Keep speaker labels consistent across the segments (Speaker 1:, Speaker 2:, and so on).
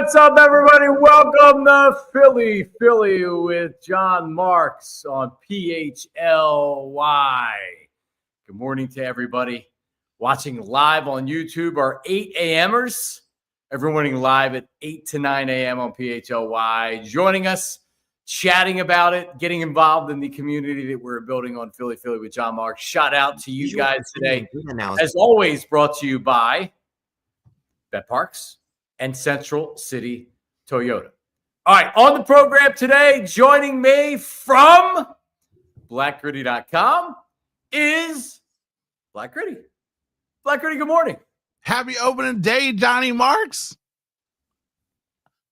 Speaker 1: What's up, everybody? Welcome to Philly with John Marks on PHLY. Good morning to everybody watching live on YouTube. Our 8 a.m.ers, every morning live at 8 to 9 a.m. on PHLY. Joining us, chatting about it, getting involved in the community that we're building on Philly with John Marks. Shout out to you guys today. As always, brought to you by Bet Parks and Central City Toyota. All right, on the program today, joining me from blackgritty.com is Black Gritty. Black Gritty, good morning.
Speaker 2: Happy opening day, Johnny Marks.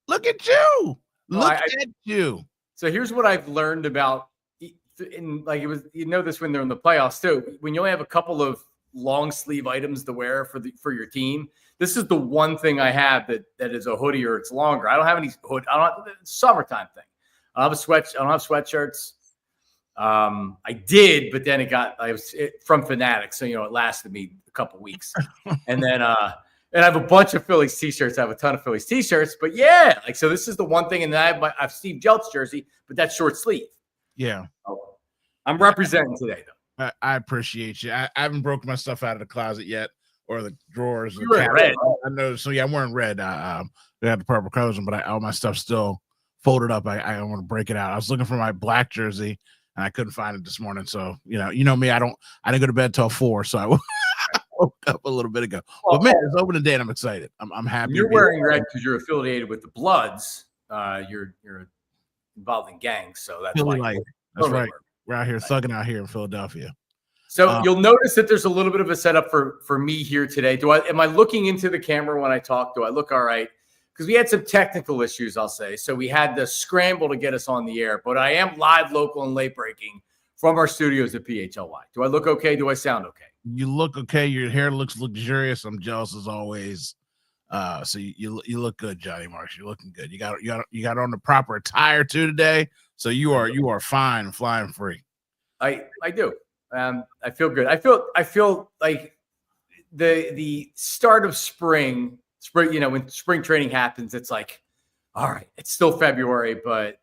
Speaker 2: Look at you. Look at you.
Speaker 1: So here's what I've learned about, like it was, you know this when they're in the playoffs too. When you only have a couple of long sleeve items to wear for your team, this is the one thing I have that is a hoodie or it's longer. I don't have any hood. It's a summertime thing. I don't have sweatshirts. I did, but then I was from Fanatics, so it lasted me a couple weeks. And then and I have a bunch of Phillies t-shirts. I have a ton of Phillies t-shirts, but yeah, so this is the one thing. And then I have Steve Jelt's jersey, but that's short sleeve.
Speaker 2: Yeah,
Speaker 1: I'm representing today though.
Speaker 2: I appreciate you. I haven't broken my stuff out of the closet yet. Or the drawers.
Speaker 1: You're wearing red.
Speaker 2: I know. So yeah, I'm wearing red. They have the purple colors, but all my stuff's still folded up. I want to break it out. I was looking for my black jersey and I couldn't find it this morning. So you know me. I didn't go to bed till 4, so I woke up a little bit ago. But man, it's opening day and I'm excited. I'm happy.
Speaker 1: You're wearing red because you're affiliated with the Bloods. You're involved in gangs, so that's
Speaker 2: Philly
Speaker 1: why.
Speaker 2: life. That's right. We're out here thugging out here in Philadelphia.
Speaker 1: So you'll notice that there's a little bit of a setup for me here today. Am I looking into the camera when I talk? Do I look all right? Because we had some technical issues, I'll say. So we had to scramble to get us on the air. But I am live, local, and late breaking from our studios at PHLY. Do I look okay? Do I sound okay?
Speaker 2: You look okay. Your hair looks luxurious. I'm jealous as always. So you look good, Johnny Marks. You're looking good. You got on the proper attire too today. So you are fine and flying free.
Speaker 1: I do. I feel good. I feel like the start of spring, when spring training happens, it's like, all right, it's still February, but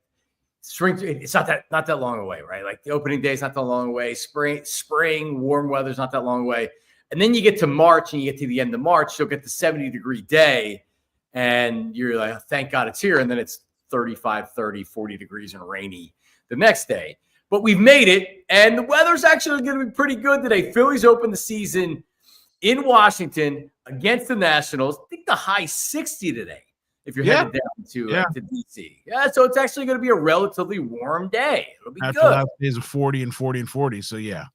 Speaker 1: spring, it's not that long away, right? Like the opening day is not that long away. Spring, warm weather's not that long away. And then you get to March and you get to the end of March, you'll get the 70-degree day and you're like, oh, thank God it's here. And then it's 35, 30, 40 degrees and rainy the next day. But we've made it, and the weather's actually going to be pretty good today. Phillies open the season in Washington against the Nationals. I think the high 60 today if you're headed down to D.C. Yeah, so it's actually going to be a relatively warm day. It'll be
Speaker 2: after
Speaker 1: good.
Speaker 2: Last days of 40 and 40 and 40, so yeah.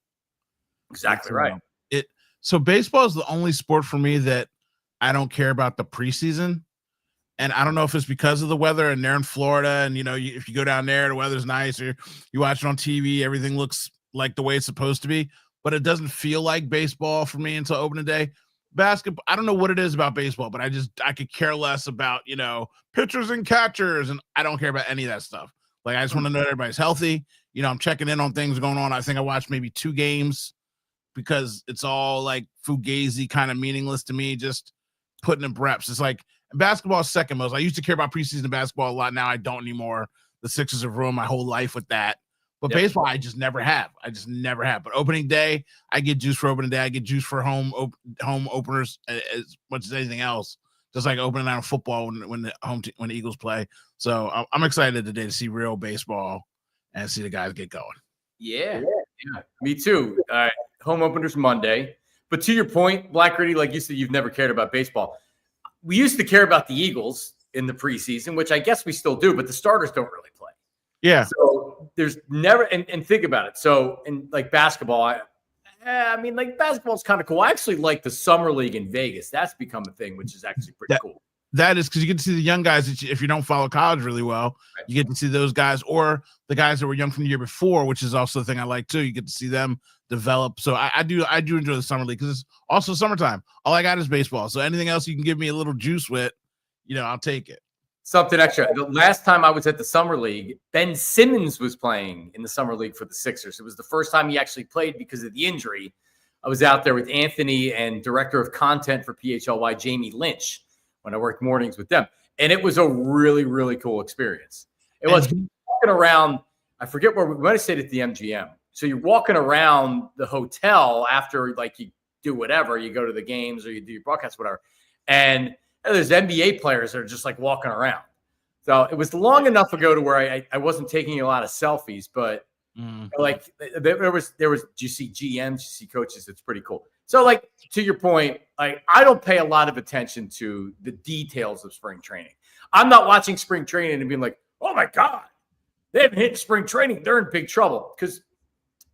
Speaker 1: Exactly right.
Speaker 2: So baseball is the only sport for me that I don't care about the preseason. And I don't know if it's because of the weather and they're in Florida and, if you go down there, the weather's nice or you watch it on TV, everything looks like the way it's supposed to be, but it doesn't feel like baseball for me until opening day. Basketball, I don't know what it is about baseball, but I could care less about, pitchers and catchers. And I don't care about any of that stuff. Like, I just want to know that everybody's healthy. I'm checking in on things going on. I think I watched maybe 2 games because it's all like fugazi kind of meaningless to me, just putting in reps. It's like, basketball is second most. I used to care about preseason basketball a lot. Now I don't anymore. The Sixers have ruined my whole life with that. But baseball, I just never have. But opening day, I get juice for opening day. I get juice for home openers as much as anything else. Just like opening out of football when the Eagles play. So I'm excited today to see real baseball and see the guys get going.
Speaker 1: Yeah, me too. All right, home openers Monday. But to your point, Black Gritty, like you said, you've never cared about baseball. We used to care about the Eagles in the preseason, which I guess we still do, but the starters don't really play.
Speaker 2: Yeah.
Speaker 1: So there's never, and think about it. So in like basketball, basketball is kind of cool. I actually like the summer league in Vegas. That's become a thing, which is actually pretty cool.
Speaker 2: That is because you get to see the young guys that if you don't follow college really well, you get to see those guys or the guys that were young from the year before, which is also the thing I like too. You get to see them develop. So I do enjoy the summer league because it's also summertime. All I got is baseball. So anything else you can give me a little juice with, I'll take it.
Speaker 1: Something extra. The last time I was at the summer league, Ben Simmons was playing in the summer league for the Sixers. It was the first time he actually played because of the injury. I was out there with Anthony and director of content for PHLY, Jamie Lynch, when I worked mornings with them. And it was a really, really cool experience. It was walking around. I forget where we might have stayed at the MGM. So you're walking around the hotel after like you do whatever, you go to the games or you do your broadcast, whatever. And there's NBA players that are just like walking around. So it was long enough ago to where I wasn't taking a lot of selfies, but like there was, do you see GMs, do you see coaches? It's pretty cool. So like, to your point, like I don't pay a lot of attention to the details of spring training. I'm not watching spring training and being like, oh my God, they haven't hit spring training. They're in big trouble. Because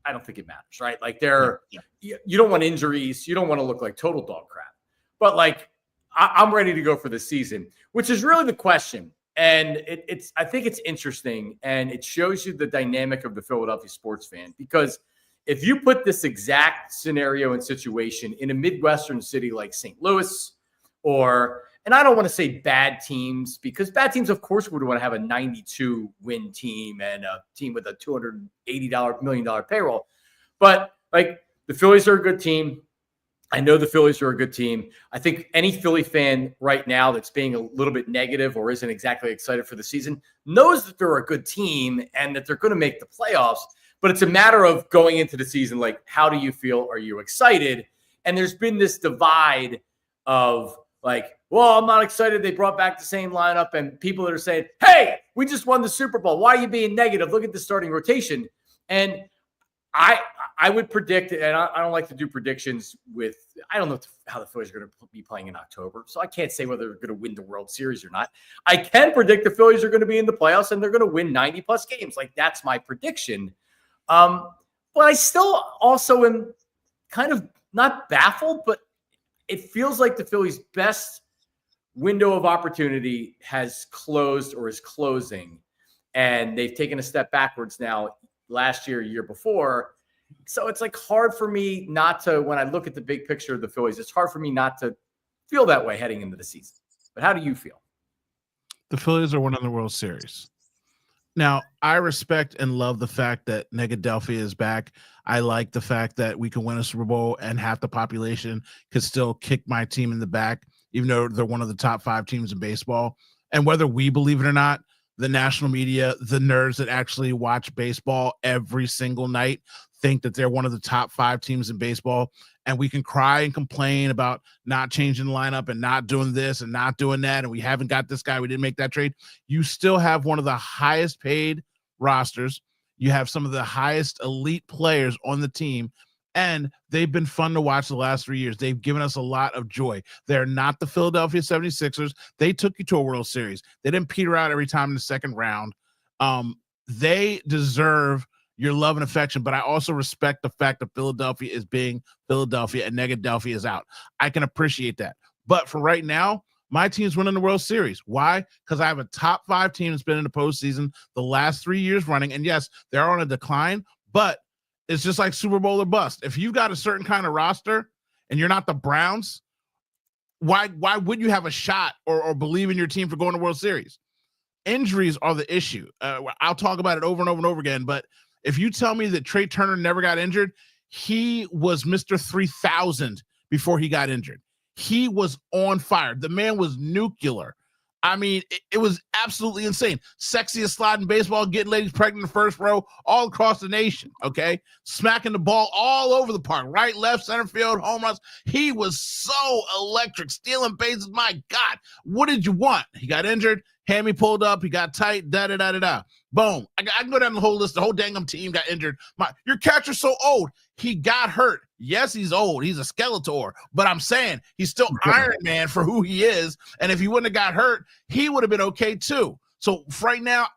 Speaker 1: I don't think it matters, right? Like you don't want injuries. You don't want to look like total dog crap. But like, I'm ready to go for the season, which is really the question. And I think it's interesting, and it shows you the dynamic of the Philadelphia sports fan. Because if you put this exact scenario and situation in a Midwestern city like St. Louis, and I don't want to say bad teams, because bad teams, of course, would want to have a 92-win team and a team with a $280 million payroll. But like the Phillies are a good team. I know the Phillies are a good team. I think any Philly fan right now that's being a little bit negative or isn't exactly excited for the season knows that they're a good team and that they're going to make the playoffs. But it's a matter of going into the season, like, how do you feel? Are you excited? And there's been this divide of like, well, I'm not excited. They brought back the same lineup, and people that are saying, hey, we just won the Super Bowl. Why are you being negative? Look at the starting rotation. And I would predict, and I don't like to do predictions I don't know how the Phillies are going to be playing in October, so I can't say whether they're going to win the World Series or not. I can predict the Phillies are going to be in the playoffs and they're going to win 90-plus games. Like, that's my prediction. But I still also am kind of not baffled, but it feels like the Phillies' best window of opportunity has closed or is closing, and they've taken a step backwards now last year, year before. So it's like hard for me not to, when I look at the big picture of the Phillies, it's hard for me not to feel that way heading into the season. But how do you feel?
Speaker 2: The Phillies are winning the World Series. Now, I respect and love the fact that Negadelphia is back. I like the fact that we can win a Super Bowl and half the population could still kick my team in the back, even though they're one of the top 5 teams in baseball. And whether we believe it or not, the national media, the nerds that actually watch baseball every single night, think that they're one of the top 5 teams in baseball. And we can cry and complain about not changing the lineup and not doing this and not doing that. And we haven't got this guy. We didn't make that trade. You still have one of the highest paid rosters. You have some of the highest elite players on the team. And they've been fun to watch the last 3 years. They've given us a lot of joy. They're not the Philadelphia 76ers. They took you to a World Series. They didn't peter out every time in the second round. They deserve your love and affection, but I also respect the fact that Philadelphia is being Philadelphia and Negadelphia is out. I can appreciate that. But for right now, my team's winning the World Series. Why? Because I have a top 5 team that's been in the postseason the last 3 years running. And yes, they're on a decline, but it's just like Super Bowl or bust. If you've got a certain kind of roster and you're not the Browns, why would you have a shot or believe in your team for going to World Series? Injuries are the issue. I'll talk about it over and over and over again, but if you tell me that Trey Turner never got injured, he was Mr. 3000 before he got injured. He was on fire. The man was nuclear. I mean, it was absolutely insane. Sexiest slot in baseball, getting ladies pregnant in the first row all across the nation, okay? Smacking the ball all over the park, right, left, center field, home runs. He was so electric, stealing bases. My God, what did you want? He got injured. Hammy pulled up. He got tight. Da-da-da-da-da. Boom. I can go down the whole list. The whole dang team got injured. Your catcher's so old. He got hurt. Yes, he's old. He's a Skeletor. But I'm saying he's still Iron Man for who he is. And if he wouldn't have got hurt, he would have been okay too. So right now,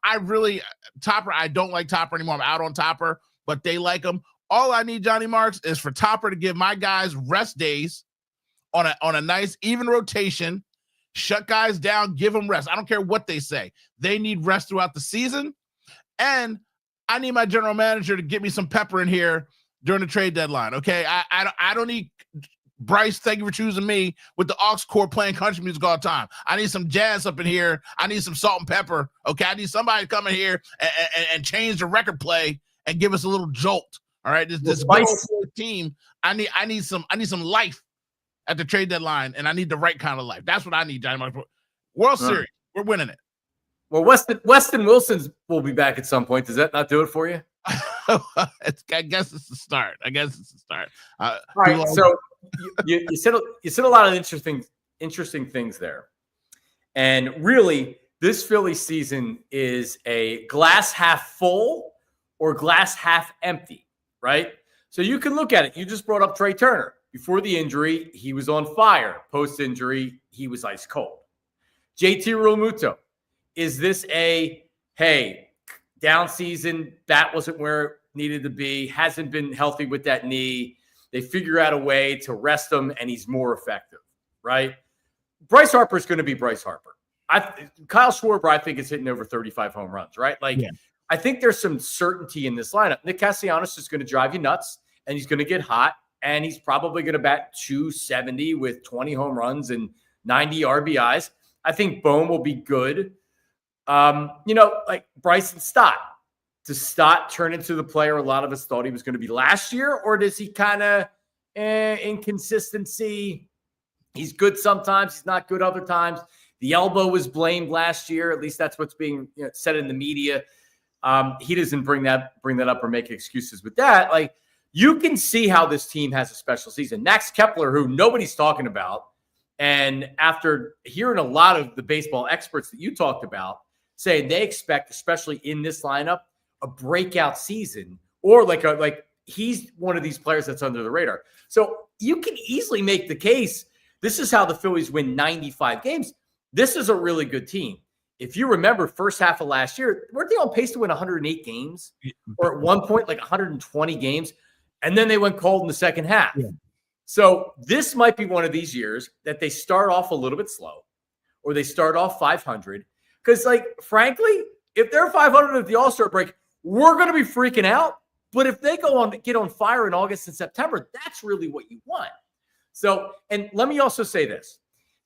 Speaker 2: Topper, I don't like Topper anymore. I'm out on Topper, but they like him. All I need, Johnny Marks, is for Topper to give my guys rest days on a nice even rotation. Shut guys down, give them rest. I don't care what they say. They need rest throughout the season. And I need my general manager to get me some pepper in here during the trade deadline, okay? I don't need Bryce, thank you for choosing me, with the aux core playing country music all the time. I need some jazz up in here. I need some salt and pepper, okay? I need somebody to come in here and change the record play and give us a little jolt, all right? This team, I need some life at the trade deadline, and I need the right kind of life. That's what I need, Johnny. World Series. We're winning it.
Speaker 1: Well, Weston Wilson's will be back at some point. Does that not do it for you?
Speaker 2: I guess it's the start.
Speaker 1: All right. So you said a lot of interesting things there, and really, this Philly season is a glass half full or glass half empty, right? So you can look at it. You just brought up Trey Turner. Before the injury, he was on fire. Post-injury, he was ice cold. JT Realmuto, is this down season, that wasn't where it needed to be, hasn't been healthy with that knee. They figure out a way to rest him, and he's more effective, right? Bryce Harper is going to be Bryce Harper. Kyle Schwarber, I think, is hitting over 35 home runs, right? I think there's some certainty in this lineup. Nick Castellanos is going to drive you nuts, and he's going to get hot, and he's probably going to bat 270 with 20 home runs and 90 RBIs. I think Bohm will be good. Like Bryson Stott. Does Stott turn into the player a lot of us thought he was going to be last year, or does he kind of inconsistency? He's good sometimes, he's not good other times. The elbow was blamed last year. At least that's what's being said in the media. He doesn't bring that up or make excuses with that. Like, you can see how this team has a special season. Max Kepler, who nobody's talking about, and after hearing a lot of the baseball experts that you talked about saying they expect, especially in this lineup, a breakout season, or like he's one of these players that's under the radar. So you can easily make the case. This is how the Phillies win 95 games. This is a really good team. If you remember, first half of last year, weren't they on pace to win 108 games? Or at one point, like 120 games? And then they went cold in the second half. Yeah. So this might be one of these years that they start off a little bit slow, or they start off 500. Because, frankly, if they're 500 at the All-Star break, we're going to be freaking out. But if they get on fire in August and September, that's really what you want. So, and let me also say this,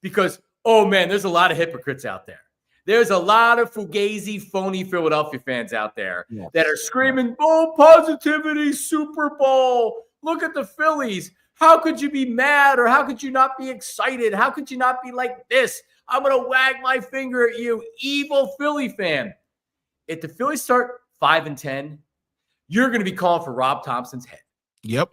Speaker 1: because, oh man, there's a lot of hypocrites out there. There's a lot of fugazi, phony Philadelphia fans out there that are screaming, "Oh, positivity, Super Bowl. Look at the Phillies. How could you be mad, or how could you not be excited? How could you not be like this? I'm going to wag my finger at you, evil Philly fan." If the Phillies start 5-10, you're going to be calling for Rob Thompson's head.
Speaker 2: Yep.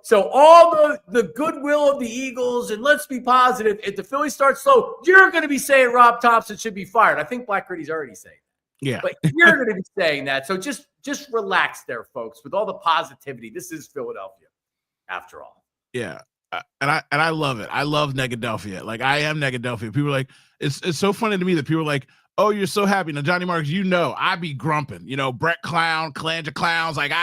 Speaker 1: So all the goodwill of the Eagles, and let's be positive, if the Phillies start slow, you're going to be saying Rob Thompson should be fired. I think Black Gritty's already saying that.
Speaker 2: Yeah.
Speaker 1: But you're going to be saying that. So just relax there, folks, with all the positivity. This is Philadelphia, after all.
Speaker 2: Yeah. And I love it. I love Negadelphia. Like, I am Negadelphia. People are like, it's so funny to me that people are like, "Oh, you're so happy." Now, Johnny Marks, I be grumping. Brett Clown, Clange of Clowns. Like,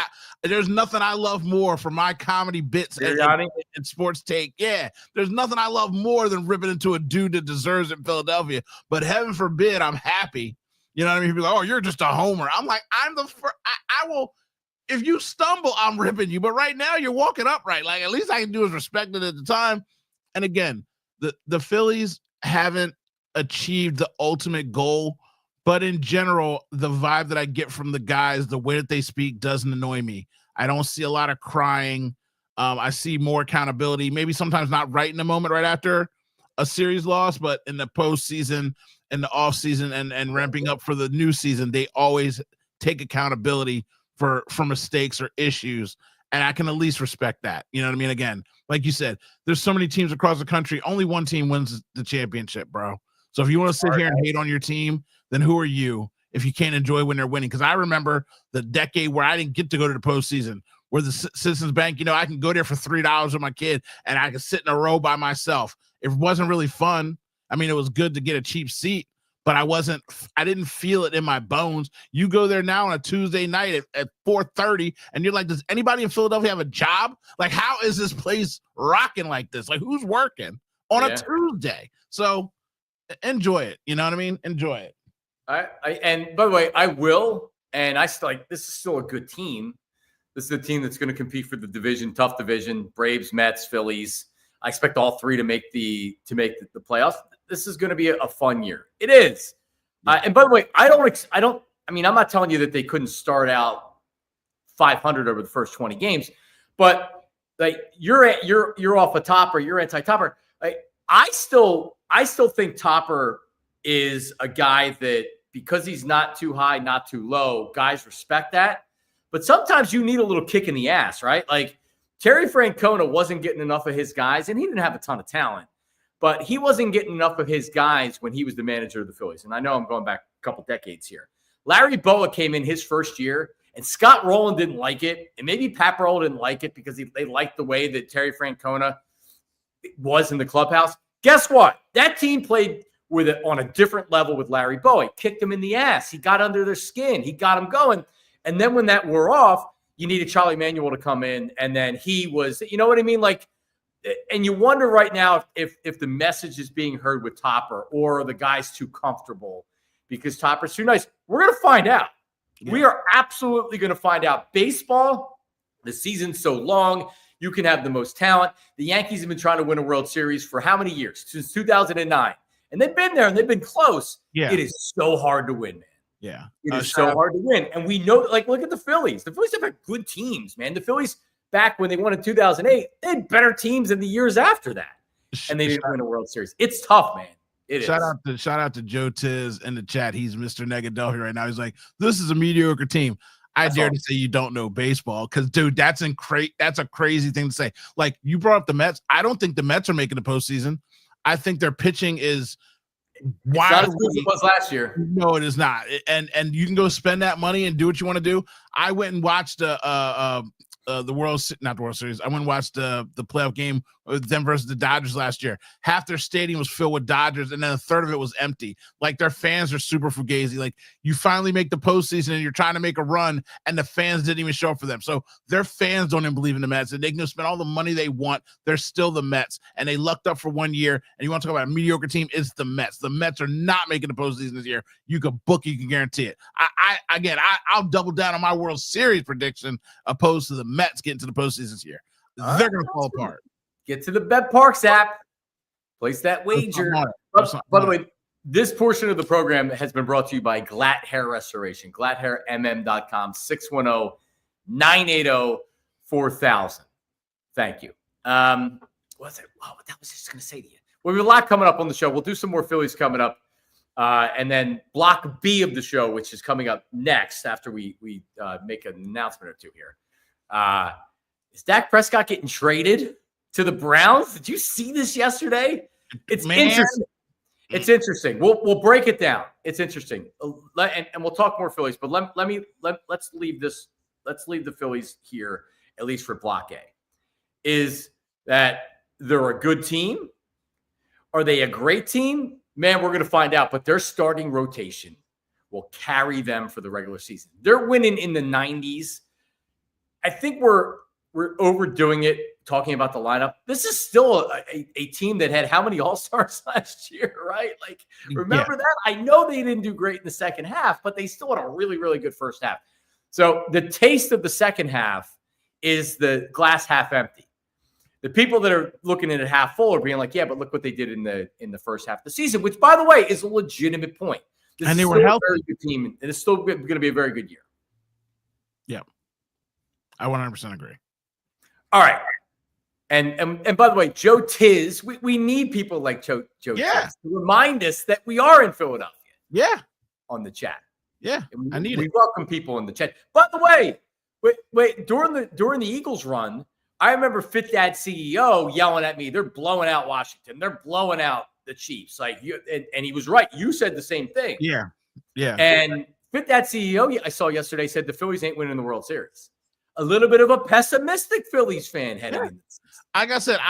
Speaker 2: there's nothing I love more for my comedy bits and sports take. Yeah, there's nothing I love more than ripping into a dude that deserves it in Philadelphia. But heaven forbid I'm happy. You know what I mean? People are like, "Oh, you're just a homer." I'm like, I'm the first. I will. If you stumble, I'm ripping you. But right now, you're walking upright. Like, at least I can do is respect it at the time. And again, the Phillies haven't achieved the ultimate goal, but in general, the vibe that I get from the guys, the way that they speak, doesn't annoy me. I don't see a lot of crying. I see more accountability, maybe sometimes not right in the moment right after a series loss, but in the postseason, in the off season, and ramping up for the new season, they always take accountability for mistakes or issues. And I can at least respect that. You know what I mean? Again, like you said, there's so many teams across the country. Only one team wins the championship, bro. So if you want to sit here and hate on your team, then who are you if you can't enjoy when they're winning? Because I remember the decade where I didn't get to go to the postseason, where the Citizens Bank, I can go there for $3 with my kid, and I can sit in a row by myself. It wasn't really fun. I mean, it was good to get a cheap seat, but I didn't feel it in my bones. You go there now on a Tuesday night at 4:30, and you're like, does anybody in Philadelphia have a job? Like, how is this place rocking like this? Like, who's working on a Tuesday? So enjoy it. You know what I mean? Enjoy it.
Speaker 1: And by the way, I will. And this is still a good team. This is a team that's going to compete for the division, tough division, Braves, Mets, Phillies. I expect all three to make the playoffs. This is going to be a fun year. It is. And by the way, I'm not telling you that they couldn't start out 500 over the first 20 games, but like you're off a topper, you're anti-topper. Like, I still think Topper is a guy that, because he's not too high, not too low, guys respect that. But sometimes you need a little kick in the ass, right? Like Terry Francona wasn't getting enough of his guys, and he didn't have a ton of talent, but he wasn't getting enough of his guys when he was the manager of the Phillies. And I know I'm going back a couple decades here. Larry Boa came in his first year, and Scott Rowland didn't like it, and maybe Pat Burrell didn't like it because they liked the way that Terry Francona was in the clubhouse. Guess what? That team played with it on a different level with Larry Boa. He kicked him in the ass. He got under their skin. He got them going. And then when that wore off, you needed Charlie Manuel to come in, and then he was, you know what I mean? Like, and you wonder right now if the message is being heard with Topper, or the guy's too comfortable because Topper's too nice. We're going to find out. Yeah. We are absolutely going to find out. Baseball, the season's so long. You can have the most talent. The Yankees have been trying to win a World Series for how many years? Since 2009. And they've been there and they've been close. Yeah. It is so hard to win, man.
Speaker 2: Yeah.
Speaker 1: It is so hard to win. And we know, like, look at the Phillies. The Phillies have had good teams, man. The Phillies, back when they won in 2008, they had better teams than the years after that. And they didn't win a World Series. It's tough, man.
Speaker 2: Shout out to Joe Tiz in the chat. He's Mr. Negadelphi right now. He's like, this is a mediocre team. I dare to say you don't know baseball, because, dude, that's a crazy thing to say. Like, you brought up the Mets. I don't think the Mets are making the postseason. I think their pitching is
Speaker 1: not as good as it was last year.
Speaker 2: No, it is not. And you can go spend that money and do what you want to do. I went and watched the World Series. I went and watched the playoff game with them versus the Dodgers last year. Half their stadium was filled with Dodgers, and then a third of it was empty. Like, their fans are super fugazi. Like, you finally make the postseason and you're trying to make a run, and the fans didn't even show up for them. So their fans don't even believe in the Mets, and they can spend all the money they want. They're still the Mets, and they lucked up for 1 year. And you want to talk about a mediocre team? It's the Mets. The Mets are not making the postseason this year. You can book it, you can guarantee it. I'll double down on my World Series prediction opposed to the Mets getting to the postseason this year. They're going to fall apart.
Speaker 1: Get to the BetParks app. Place that wager. By the way, this portion of the program has been brought to you by GLAT Hair Restoration. GLATHairMM.com, 610-980-4000. Thank you. What was it? Oh, that was just going to say to you. Well, we have a lot coming up on the show. We'll do some more Phillies coming up. And then block B of the show, which is coming up next after we make an announcement or two here. Is Dak Prescott getting traded to the Browns? Did you see this yesterday? It's interesting. It's interesting. We'll break it down. It's interesting. And we'll talk more Phillies, but let's leave this. Let's leave the Phillies here, at least for block A. Is that they're a good team? Are they a great team? Man, we're going to find out, but their starting rotation will carry them for the regular season. They're winning in the 90s. I think we're overdoing it talking about the lineup. This is still a team that had how many All-Stars last year, right? Like, remember that? I know they didn't do great in the second half, but they still had a really, really good first half. So the taste of the second half is the glass half empty. The people that are looking at it half full are being like, yeah, but look what they did in the first half of the season, which, by the way, is a legitimate point.
Speaker 2: And they were healthy.
Speaker 1: A very good team, and it's still going to be a very good year.
Speaker 2: Yeah, I 100% agree.
Speaker 1: All right, and by the way, Joe Tiz, we need people like Joe Tiz to remind us that we are in Philadelphia.
Speaker 2: Yeah,
Speaker 1: on the chat.
Speaker 2: Yeah,
Speaker 1: we welcome people in the chat. By the way, wait during the Eagles run. I remember Fit Dad CEO yelling at me, they're blowing out Washington. They're blowing out the Chiefs. Like, and he was right. You said the same thing.
Speaker 2: Yeah. Yeah.
Speaker 1: And Fit Dad CEO I saw yesterday said the Phillies ain't winning the World Series. A little bit of a pessimistic Phillies fan heading into this season.
Speaker 2: Like I said,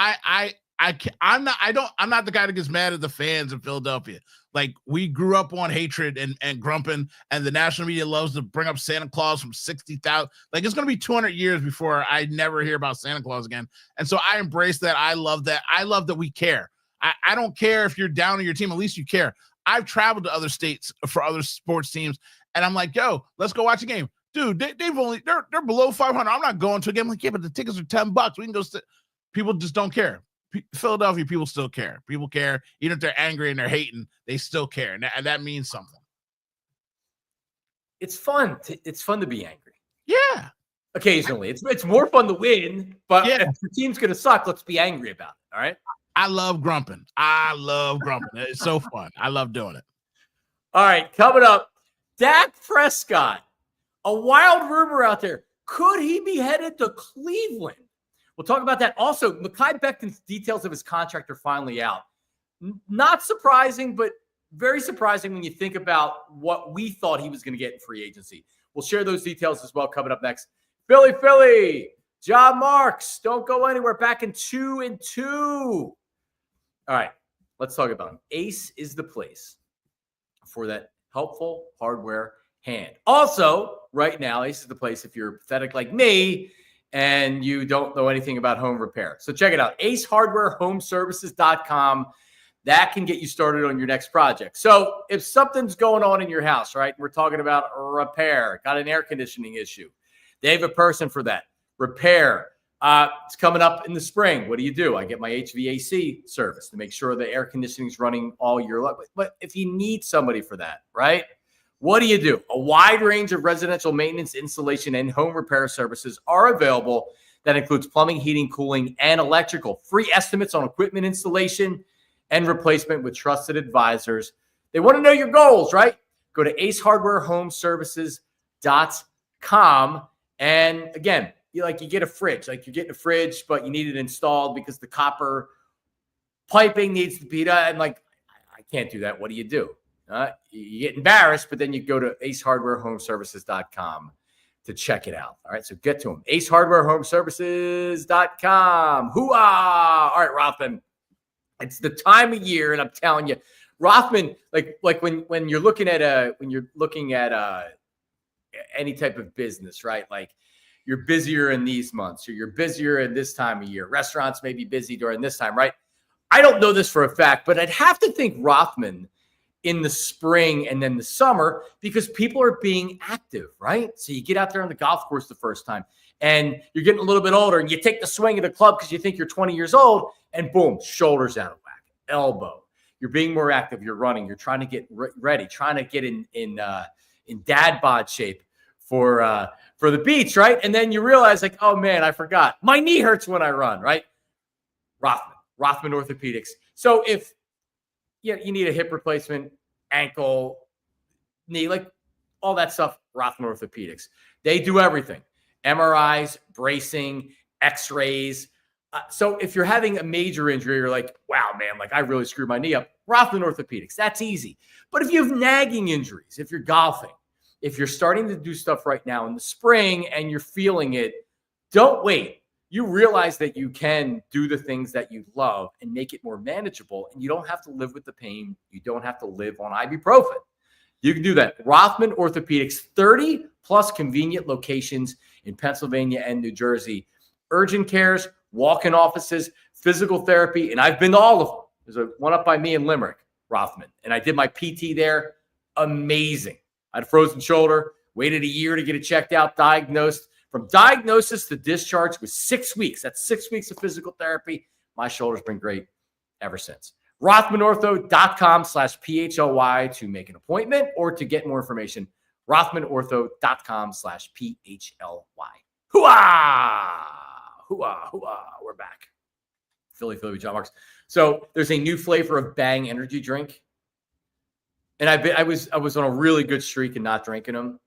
Speaker 2: I'm not the guy that gets mad at the fans in Philadelphia. Like, we grew up on hatred and grumping, and the national media loves to bring up Santa Claus from 60,000. Like, it's going to be 200 years before I never hear about Santa Claus again. And so I embrace that. I love that. I love that we care. I don't care if you're down on your team. At least you care. I've traveled to other states for other sports teams, and I'm like, yo, let's go watch a game. Dude, they're below 500. I'm not going to a game. I'm like, yeah, but the tickets are $10. We can go. People just don't care. Philadelphia people still care. People care. Even if they're angry and they're hating, they still care. And that means something.
Speaker 1: It's fun. It's fun to be angry.
Speaker 2: Yeah.
Speaker 1: Occasionally. It's more fun to win, but if the team's going to suck, let's be angry about it. All right.
Speaker 2: I love grumping. It's so fun. I love doing it.
Speaker 1: All right, coming up, Dak Prescott. A wild rumor out there. Could he be headed to Cleveland? We'll talk about that. Also, Mekhi Becton's details of his contract are finally out. Not surprising, but very surprising when you think about what we thought he was going to get in free agency. We'll share those details as well coming up next. Philly. John Marks. Don't go anywhere. Back in 2-2. All right, let's talk about him. Ace is the place for that helpful hardware hand. Also, right now, Ace is the place if you're pathetic like me and you don't know anything about home repair. So check it out, acehardwarehomeservices.com. That can get you started on your next project. So if something's going on in your house, right, we're talking about repair, got an air conditioning issue, they have a person for that. Repair. It's coming up in the spring. What do? I get my HVAC service to make sure the air conditioning is running all year long. But if you need somebody for that, right? What do? A wide range of residential maintenance, installation, and home repair services are available. That includes plumbing, heating, cooling, and electrical. Free estimates on equipment installation and replacement with trusted advisors. They want to know your goals, right? Go to acehardwarehomeservices.com. And again, you get a fridge, you're getting a fridge, but you need it installed because the copper piping needs to be done. And I can't do that. What do? You get embarrassed, but then you go to acehardwarehomeservices.com to check it out. All right, so get to them. acehardwarehomeservices.com. Hoo-ah! All right, Rothman. It's the time of year, and I'm telling you, Rothman, like when you're looking at any type of business, right? Like you're busier in these months, or you're busier in this time of year. Restaurants may be busy during this time, right? I don't know this for a fact, but I'd have to think Rothman in the spring and then the summer, because people are being active, right? So you get out there on the golf course the first time and you're getting a little bit older and you take the swing of the club because you think you're 20 years old and boom, shoulders out of whack, elbow. You're being more active. You're running. You're trying to get ready, trying to get in dad bod shape for the beach, right? And then you realize oh man, I forgot. My knee hurts when I run, right? Rothman Orthopedics. So if you need a hip replacement, ankle, knee, all that stuff, Rothman Orthopedics. They do everything. MRIs, bracing, x-rays. So if you're having a major injury, you're wow, man, I really screwed my knee up. Rothman Orthopedics, that's easy. But if you have nagging injuries, if you're golfing, if you're starting to do stuff right now in the spring and you're feeling it, don't wait. You realize that you can do the things that you love and make it more manageable, and you don't have to live with the pain. You don't have to live on ibuprofen. You can do that. Rothman Orthopedics, 30 plus convenient locations in Pennsylvania and New Jersey. Urgent cares, walk-in offices, physical therapy, and I've been to all of them. There's one up by me in Limerick, Rothman, and I did my PT there. Amazing. I had a frozen shoulder, waited a year to get it checked out, diagnosed. From diagnosis to discharge was 6 weeks. That's 6 weeks of physical therapy. My shoulder's been great ever since. RothmanOrtho.com/PHLY to make an appointment or to get more information. RothmanOrtho.com/PHLY. Hooah! Hooah! Hooah! We're back. Philly, John Marks. So there's a new flavor of Bang energy drink. And I was on a really good streak and not drinking them.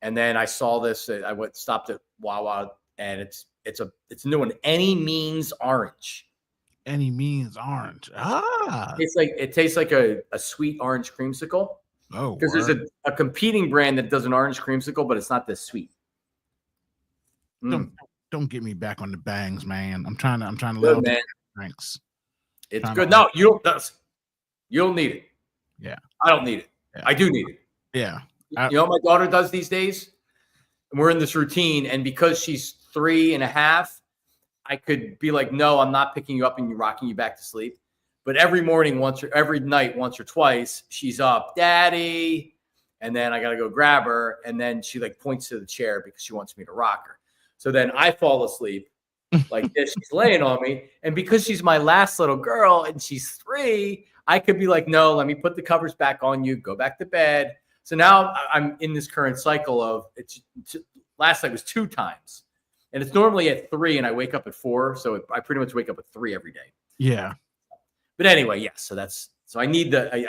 Speaker 1: And then I saw this. I stopped at Wawa, and it's a new one. Any Means Orange.
Speaker 2: Any Means Orange.
Speaker 1: It tastes like a sweet orange creamsicle.
Speaker 2: Oh,
Speaker 1: because there's a competing brand that does an orange creamsicle, but it's not this sweet.
Speaker 2: Don't get me back on the bangs, man. I'm trying to
Speaker 1: good, man.
Speaker 2: Drinks.
Speaker 1: It's good. No, you don't need it.
Speaker 2: Yeah,
Speaker 1: I don't need it. Yeah. I do need it.
Speaker 2: Yeah.
Speaker 1: You know what my daughter does these days? And we're in this routine, and because she's 3.5, I could be like, no, I'm not picking you up and rocking you back to sleep. But every night, once or twice, she's up, Daddy, and then I got to go grab her, and then she points to the chair because she wants me to rock her. So then I fall asleep like this. She's laying on me, and because she's my last little girl and she's 3, I could be like, no, let me put the covers back on you, go back to bed. So now I'm in this current cycle of last night was 2 times, and it's normally at 3, and I wake up at 4. So I pretty much wake up at 3 every day.
Speaker 2: Yeah.
Speaker 1: But anyway, yes. So I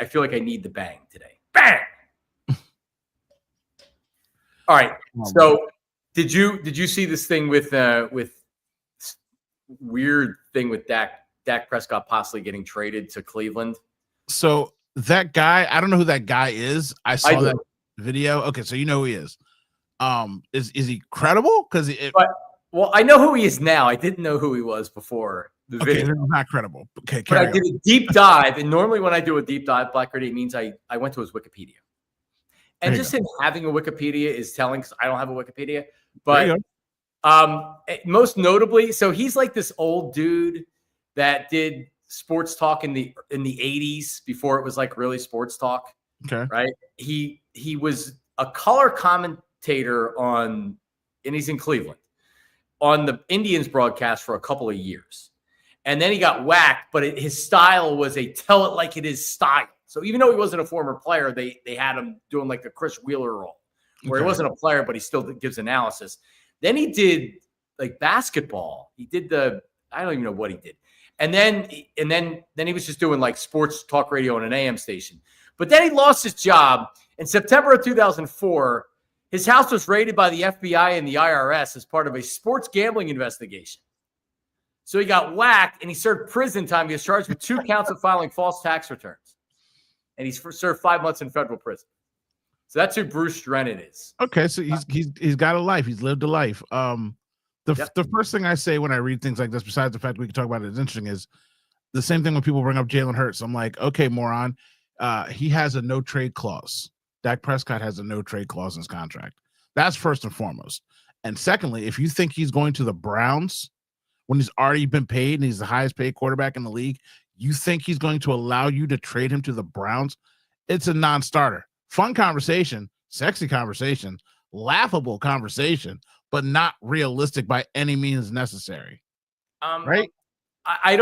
Speaker 1: feel like I need the Bang today. Bang. All right. So did you see this thing with weird thing with Dak Prescott possibly getting traded to Cleveland?
Speaker 2: So that guy, I don't know who that guy is. I saw that video. Okay, so you know who he is. Is he credible? Because
Speaker 1: well, I know who he is now. I didn't know who he was before the video.
Speaker 2: Okay, not credible. Okay,
Speaker 1: but I did a deep dive, and normally when I do a deep dive, Black Ready, it means I went to his Wikipedia. And just him having a Wikipedia is telling, because I don't have a Wikipedia. But most notably, so he's like this old dude that did sports talk in the 80s before it was like really sports talk.
Speaker 2: Okay.
Speaker 1: Right. He was a color commentator and he's in Cleveland on the Indians broadcast for a couple of years. And then he got whacked, but his style was a tell it like it is style. So even though he wasn't a former player, they had him doing like a Chris Wheeler role where he wasn't a player, but he still gives analysis. Then he did like basketball. He did I don't even know what he did. And then he was just doing like sports talk radio on an AM station. But then he lost his job in September of 2004. His house was raided by the FBI and the IRS as part of a sports gambling investigation. So he got whacked and he served prison time. He was charged with 2 counts of filing false tax returns. And he's served 5 months in federal prison. So that's who Bruce Drennan is.
Speaker 2: Okay, so he's got a life. He's lived a life. The first thing I say when I read things like this, besides the fact we can talk about it, is interesting, is the same thing when people bring up Jalen Hurts. I'm like, okay, moron. He has a no trade clause. Dak Prescott has a no trade clause in his contract. That's first and foremost. And secondly, if you think he's going to the Browns when he's already been paid and he's the highest paid quarterback in the league, you think he's going to allow you to trade him to the Browns? It's a non-starter. Fun conversation, sexy conversation, laughable conversation, but not realistic by any means necessary. Right?
Speaker 1: I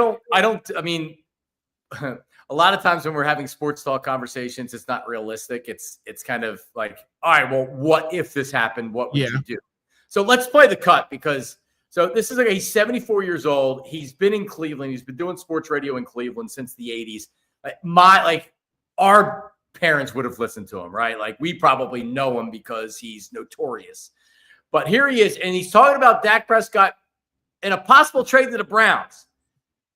Speaker 1: mean, a lot of times when we're having sports talk conversations, it's not realistic. It's kind of like, all right, well, what if this happened? What would you do? So let's play the cut because this is like he's 74 years old. He's been in Cleveland. He's been doing sports radio in Cleveland since the 80s. Our parents would have listened to him, right? Like we probably know him because he's notorious. But here he is, and he's talking about Dak Prescott and a possible trade to the Browns.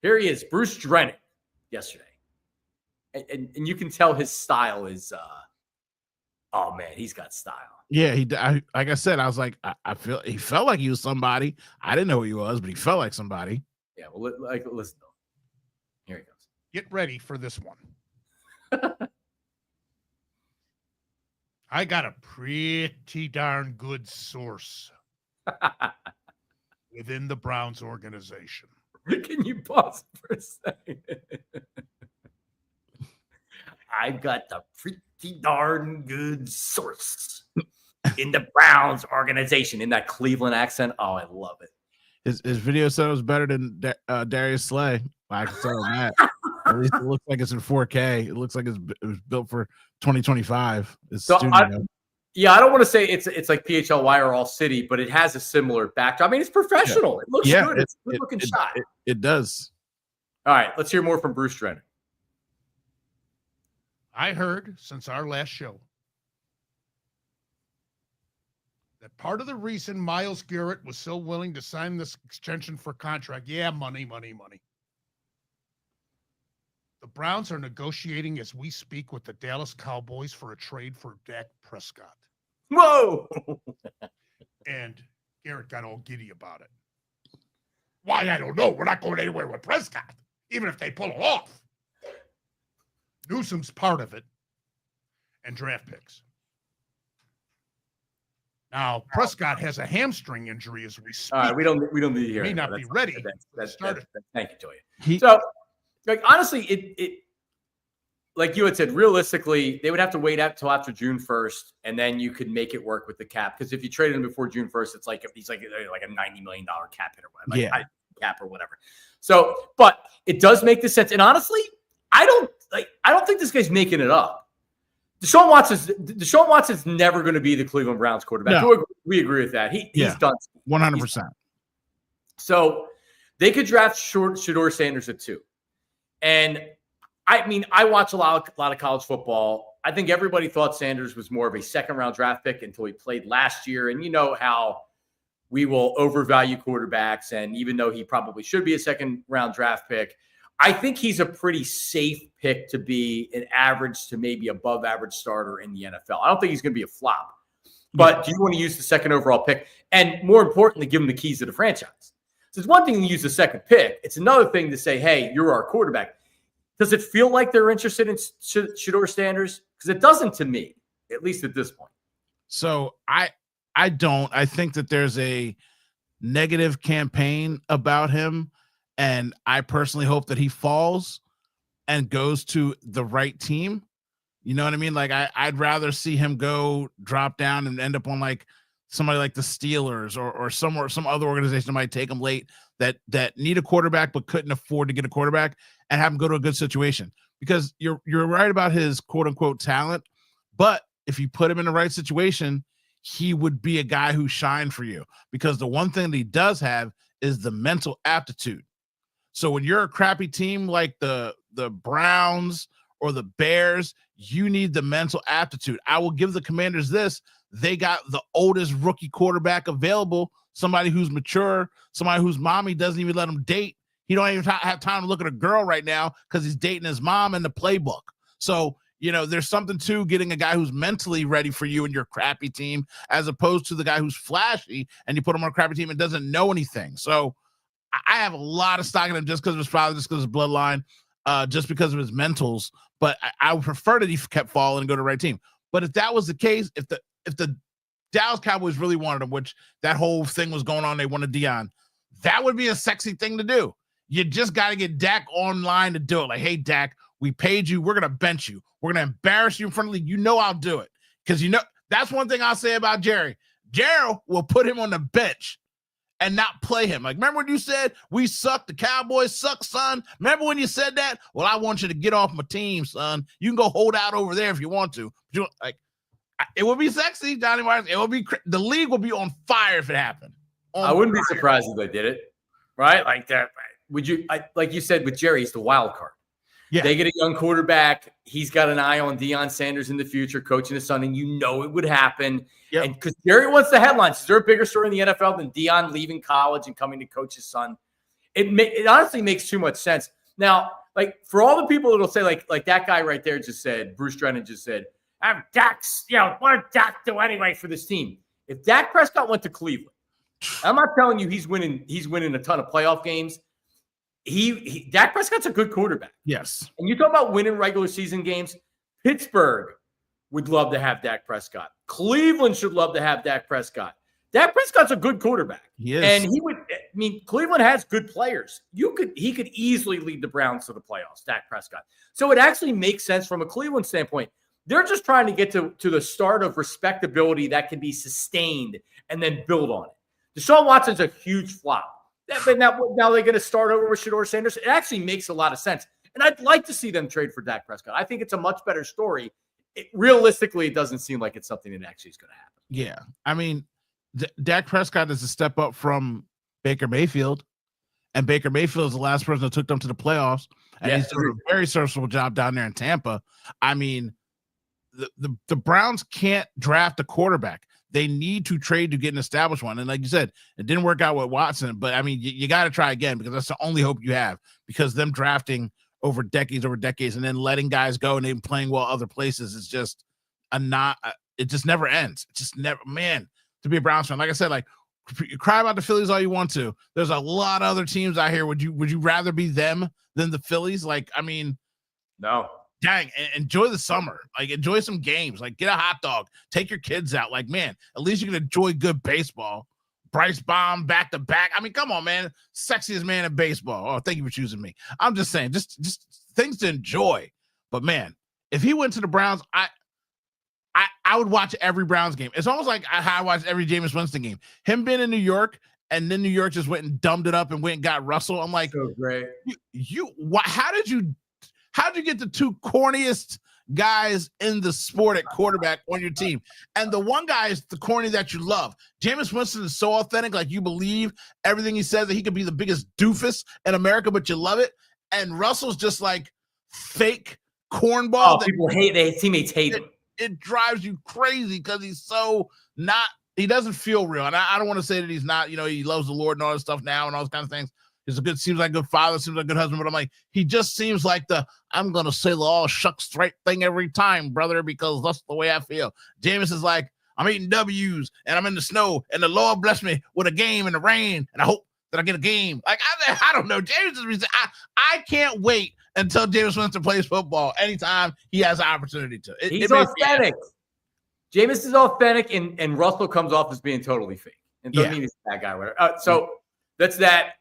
Speaker 1: Here he is, Bruce Drennan, yesterday. And you can tell his style is, oh, man, he's got style.
Speaker 2: Yeah, like I said, I was like, I feel he felt like he was somebody. I didn't know who he was, but he felt like somebody.
Speaker 1: Yeah, well, listen to him. Here he goes.
Speaker 3: Get ready for this one. I got a pretty darn good source within the Browns organization.
Speaker 1: Can you pause for a second? I've got the pretty darn good source in the Browns organization in that Cleveland accent. Oh, I love it.
Speaker 2: His video said it was better than Darius Slay. I can tell him that. At least it looks like it's in 4K. It looks like it was built for 2025.
Speaker 1: I don't want to say it's like PHLY or ALLCITY, but it has a similar backdrop. I mean, it's professional.
Speaker 2: Yeah.
Speaker 1: It looks good. It's a good looking shot.
Speaker 2: It does.
Speaker 1: All right, let's hear more from Bruce Drennan.
Speaker 3: I heard since our last show that part of the reason Myles Garrett was so willing to sign this extension for contract, money. The Browns are negotiating as we speak with the Dallas Cowboys for a trade for Dak Prescott.
Speaker 1: Whoa!
Speaker 3: And Garrett got all giddy about it. Why, I don't know. We're not going anywhere with Prescott, even if they pull it off. Newsom's part of it, and draft picks. Now, Prescott has a hamstring injury as we speak.
Speaker 1: All right, we don't need to hear.
Speaker 3: May not be ready.
Speaker 1: Thank you, Toya. So, like honestly, it like you had said, realistically, they would have to wait until after June 1st, and then you could make it work with the cap. Because if you traded him before June 1st, it's like he's like a $90 million cap hit or whatever, cap or whatever. So, but it does make this sense. And honestly, I don't think this guy's making it up. Deshaun Watson's never going to be the Cleveland Browns quarterback.
Speaker 2: No.
Speaker 1: We agree with that. He's done
Speaker 2: 100%.
Speaker 1: So they could draft Shedeur Sanders at 2. And I mean, I watch a lot of college football. I think everybody thought Sanders was more of a second-round draft pick until he played last year. And you know how we will overvalue quarterbacks. And even though he probably should be a second-round draft pick, I think he's a pretty safe pick to be an average to maybe above average starter in the NFL. I don't think he's going to be a flop. But do you want to use the second overall pick? And more importantly, give him the keys to the franchise. So it's one thing to use the second pick. It's another thing to say, hey, you're our quarterback. Does it feel like they're interested in Shedeur Sanders? Because it doesn't to me, at least at this point.
Speaker 2: So I don't. I think that there's a negative campaign about him. And I personally hope that he falls and goes to the right team. You know what I mean? Like I'd rather see him go drop down and end up on like somebody like the Steelers or somewhere, some other organization that might take him late that need a quarterback but couldn't afford to get a quarterback and have him go to a good situation. Because you're right about his quote unquote talent, but if you put him in the right situation, he would be a guy who shined for you. Because the one thing that he does have is the mental aptitude. So when you're a crappy team like the Browns or the Bears, you need the mental aptitude. I will give the Commanders this. They got the oldest rookie quarterback available, somebody who's mature, somebody whose mommy doesn't even let him date. He don't even have time to look at a girl right now because he's dating his mom in the playbook. So, you know, there's something to getting a guy who's mentally ready for you and your crappy team as opposed to the guy who's flashy and you put him on a crappy team and doesn't know anything. So I have a lot of stock in him just because of his father, just because of his bloodline, just because of his mentals. But I would prefer that he kept falling and go to the right team. But if that was the case, if the Dallas Cowboys really wanted him, which that whole thing was going on, they wanted Dion, that would be a sexy thing to do. You just got to get Dak online to do it. Like, hey, Dak, we paid you. We're going to bench you. We're going to embarrass you in front of the league. You know I'll do it. Because, you know, that's one thing I'll say about Jerry. Jerry will put him on the bench and not play him. Like, remember when you said, we suck, the Cowboys suck, son? Remember when you said that? Well, I want you to get off my team, son. You can go hold out over there if you want to. But it would be sexy, Johnny Myers. It would be, the league would be on fire if it happened.
Speaker 1: I wouldn't be surprised if they did it, right? Like that. Would you, like you said with Jerry, he's the wild card. Yeah. They get a young quarterback. He's got an eye on Deion Sanders in the future, coaching his son, and you know it would happen. Yep. And because Jerry wants the headlines. Is there a bigger story in the NFL than Deion leaving college and coming to coach his son? It honestly makes too much sense. Now, like for all the people that'll say, like that guy right there just said, Bruce Drennan just said, I'm Dak's, what did Dak do anyway for this team? If Dak Prescott went to Cleveland, I'm not telling you he's winning a ton of playoff games. Dak Prescott's a good quarterback.
Speaker 2: Yes.
Speaker 1: And you talk about winning regular season games. Pittsburgh would love to have Dak Prescott. Cleveland should love to have Dak Prescott. Dak Prescott's a good quarterback.
Speaker 2: Yes.
Speaker 1: And Cleveland has good players. He could easily lead the Browns to the playoffs, Dak Prescott. So it actually makes sense from a Cleveland standpoint. They're just trying to get to the start of respectability that can be sustained and then build on it. Deshaun Watson's a huge flop. But now they're going to start over with Shedeur Sanders. It actually makes a lot of sense. And I'd like to see them trade for Dak Prescott. I think it's a much better story. Realistically, it doesn't seem like it's something that actually is going to happen.
Speaker 2: Yeah. I mean, Dak Prescott is a step up from Baker Mayfield. And Baker Mayfield is the last person that took them to the playoffs. And he's doing a very serviceable job down there in Tampa. I mean, the Browns can't draft a quarterback. They need to trade to get an established one. And like you said, it didn't work out with Watson, but I mean, you got to try again because that's the only hope you have, because them drafting over decades and then letting guys go and then playing well other places is just it just never ends. It just never, man, to be a Browns fan. Like I said, like you cry about the Phillies all you want to. There's a lot of other teams out here. Would you rather be them than the Phillies? Like, I mean,
Speaker 1: no.
Speaker 2: Dang, enjoy the summer. Like, enjoy some games. Like, get a hot dog. Take your kids out. Like, man, at least you can enjoy good baseball. Bryce Baum back to back. I mean, come on, man. Sexiest man in baseball. Oh, thank you for choosing me. I'm just saying, just things to enjoy. But man, if he went to the Browns, I would watch every Browns game. It's almost like how I watch every Jameis Winston game. Him being in New York, and then New York just went and dumbed it up and went and got Russell. I'm like,
Speaker 1: so great.
Speaker 2: How'd you get the two corniest guys in the sport at quarterback on your team? And the one guy is the corny that you love. Jameis Winston is so authentic, like you believe everything he says, that he could be the biggest doofus in America, but you love it. And Russell's just like fake cornball.
Speaker 1: Oh, people hate. Their teammates hate him.
Speaker 2: It drives you crazy because he's so not. He doesn't feel real, and I don't want to say that he's not. He loves the Lord and all this stuff now and all those kinds of things. Seems like a good father, seems like a good husband, but I'm like, he just seems like I'm gonna say the all shucks right thing every time, brother, because that's the way I feel. Jameis is like, I'm eating W's and I'm in the snow, and the Lord bless me with a game in the rain, and I hope that I get a game. Like I don't know. Jameis is. I can't wait until Jameis Winston plays football anytime he has an opportunity to.
Speaker 1: He's authentic. Jameis is authentic, and Russell comes off as being totally fake. And doesn't mean he's a bad guy. Whatever. So that's that.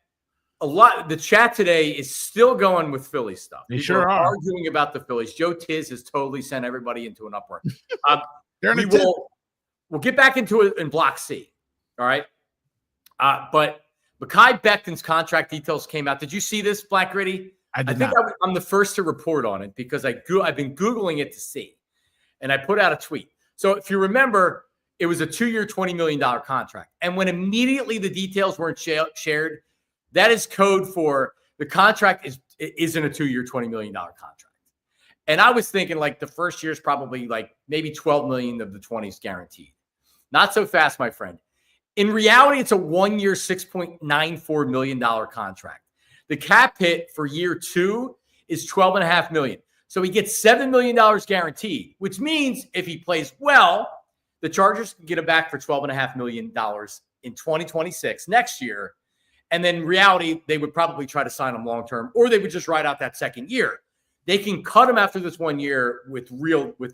Speaker 1: A lot. The chat today is still going with Philly stuff.
Speaker 2: They
Speaker 1: People
Speaker 2: sure are
Speaker 1: arguing about the Phillies. Joe Tiz has totally sent everybody into an uproar. We'll get back into it in Block C. All right. But Mekhi Becton's contract details came out. Did you see this, Black Gritty?
Speaker 2: I think
Speaker 1: I'm the first to report on it because I've been Googling it to see. And I put out a tweet. So if you remember, it was a 2-year, $20 million contract. And when immediately the details weren't shared, that is code for the contract isn't a 2-year, $20 million contract. And I was thinking like the first year is probably like maybe 12 million of the 20 is guaranteed. Not so fast, my friend. In reality, it's a 1-year, $6.94 million contract. The cap hit for year 2 is $12.5 million. So he gets $7 million guaranteed, which means if he plays well, the Chargers can get him back for $12.5 million in 2026, next year. And then in reality, they would probably try to sign him long-term, or they would just ride out that second year. They can cut him after this 1 year with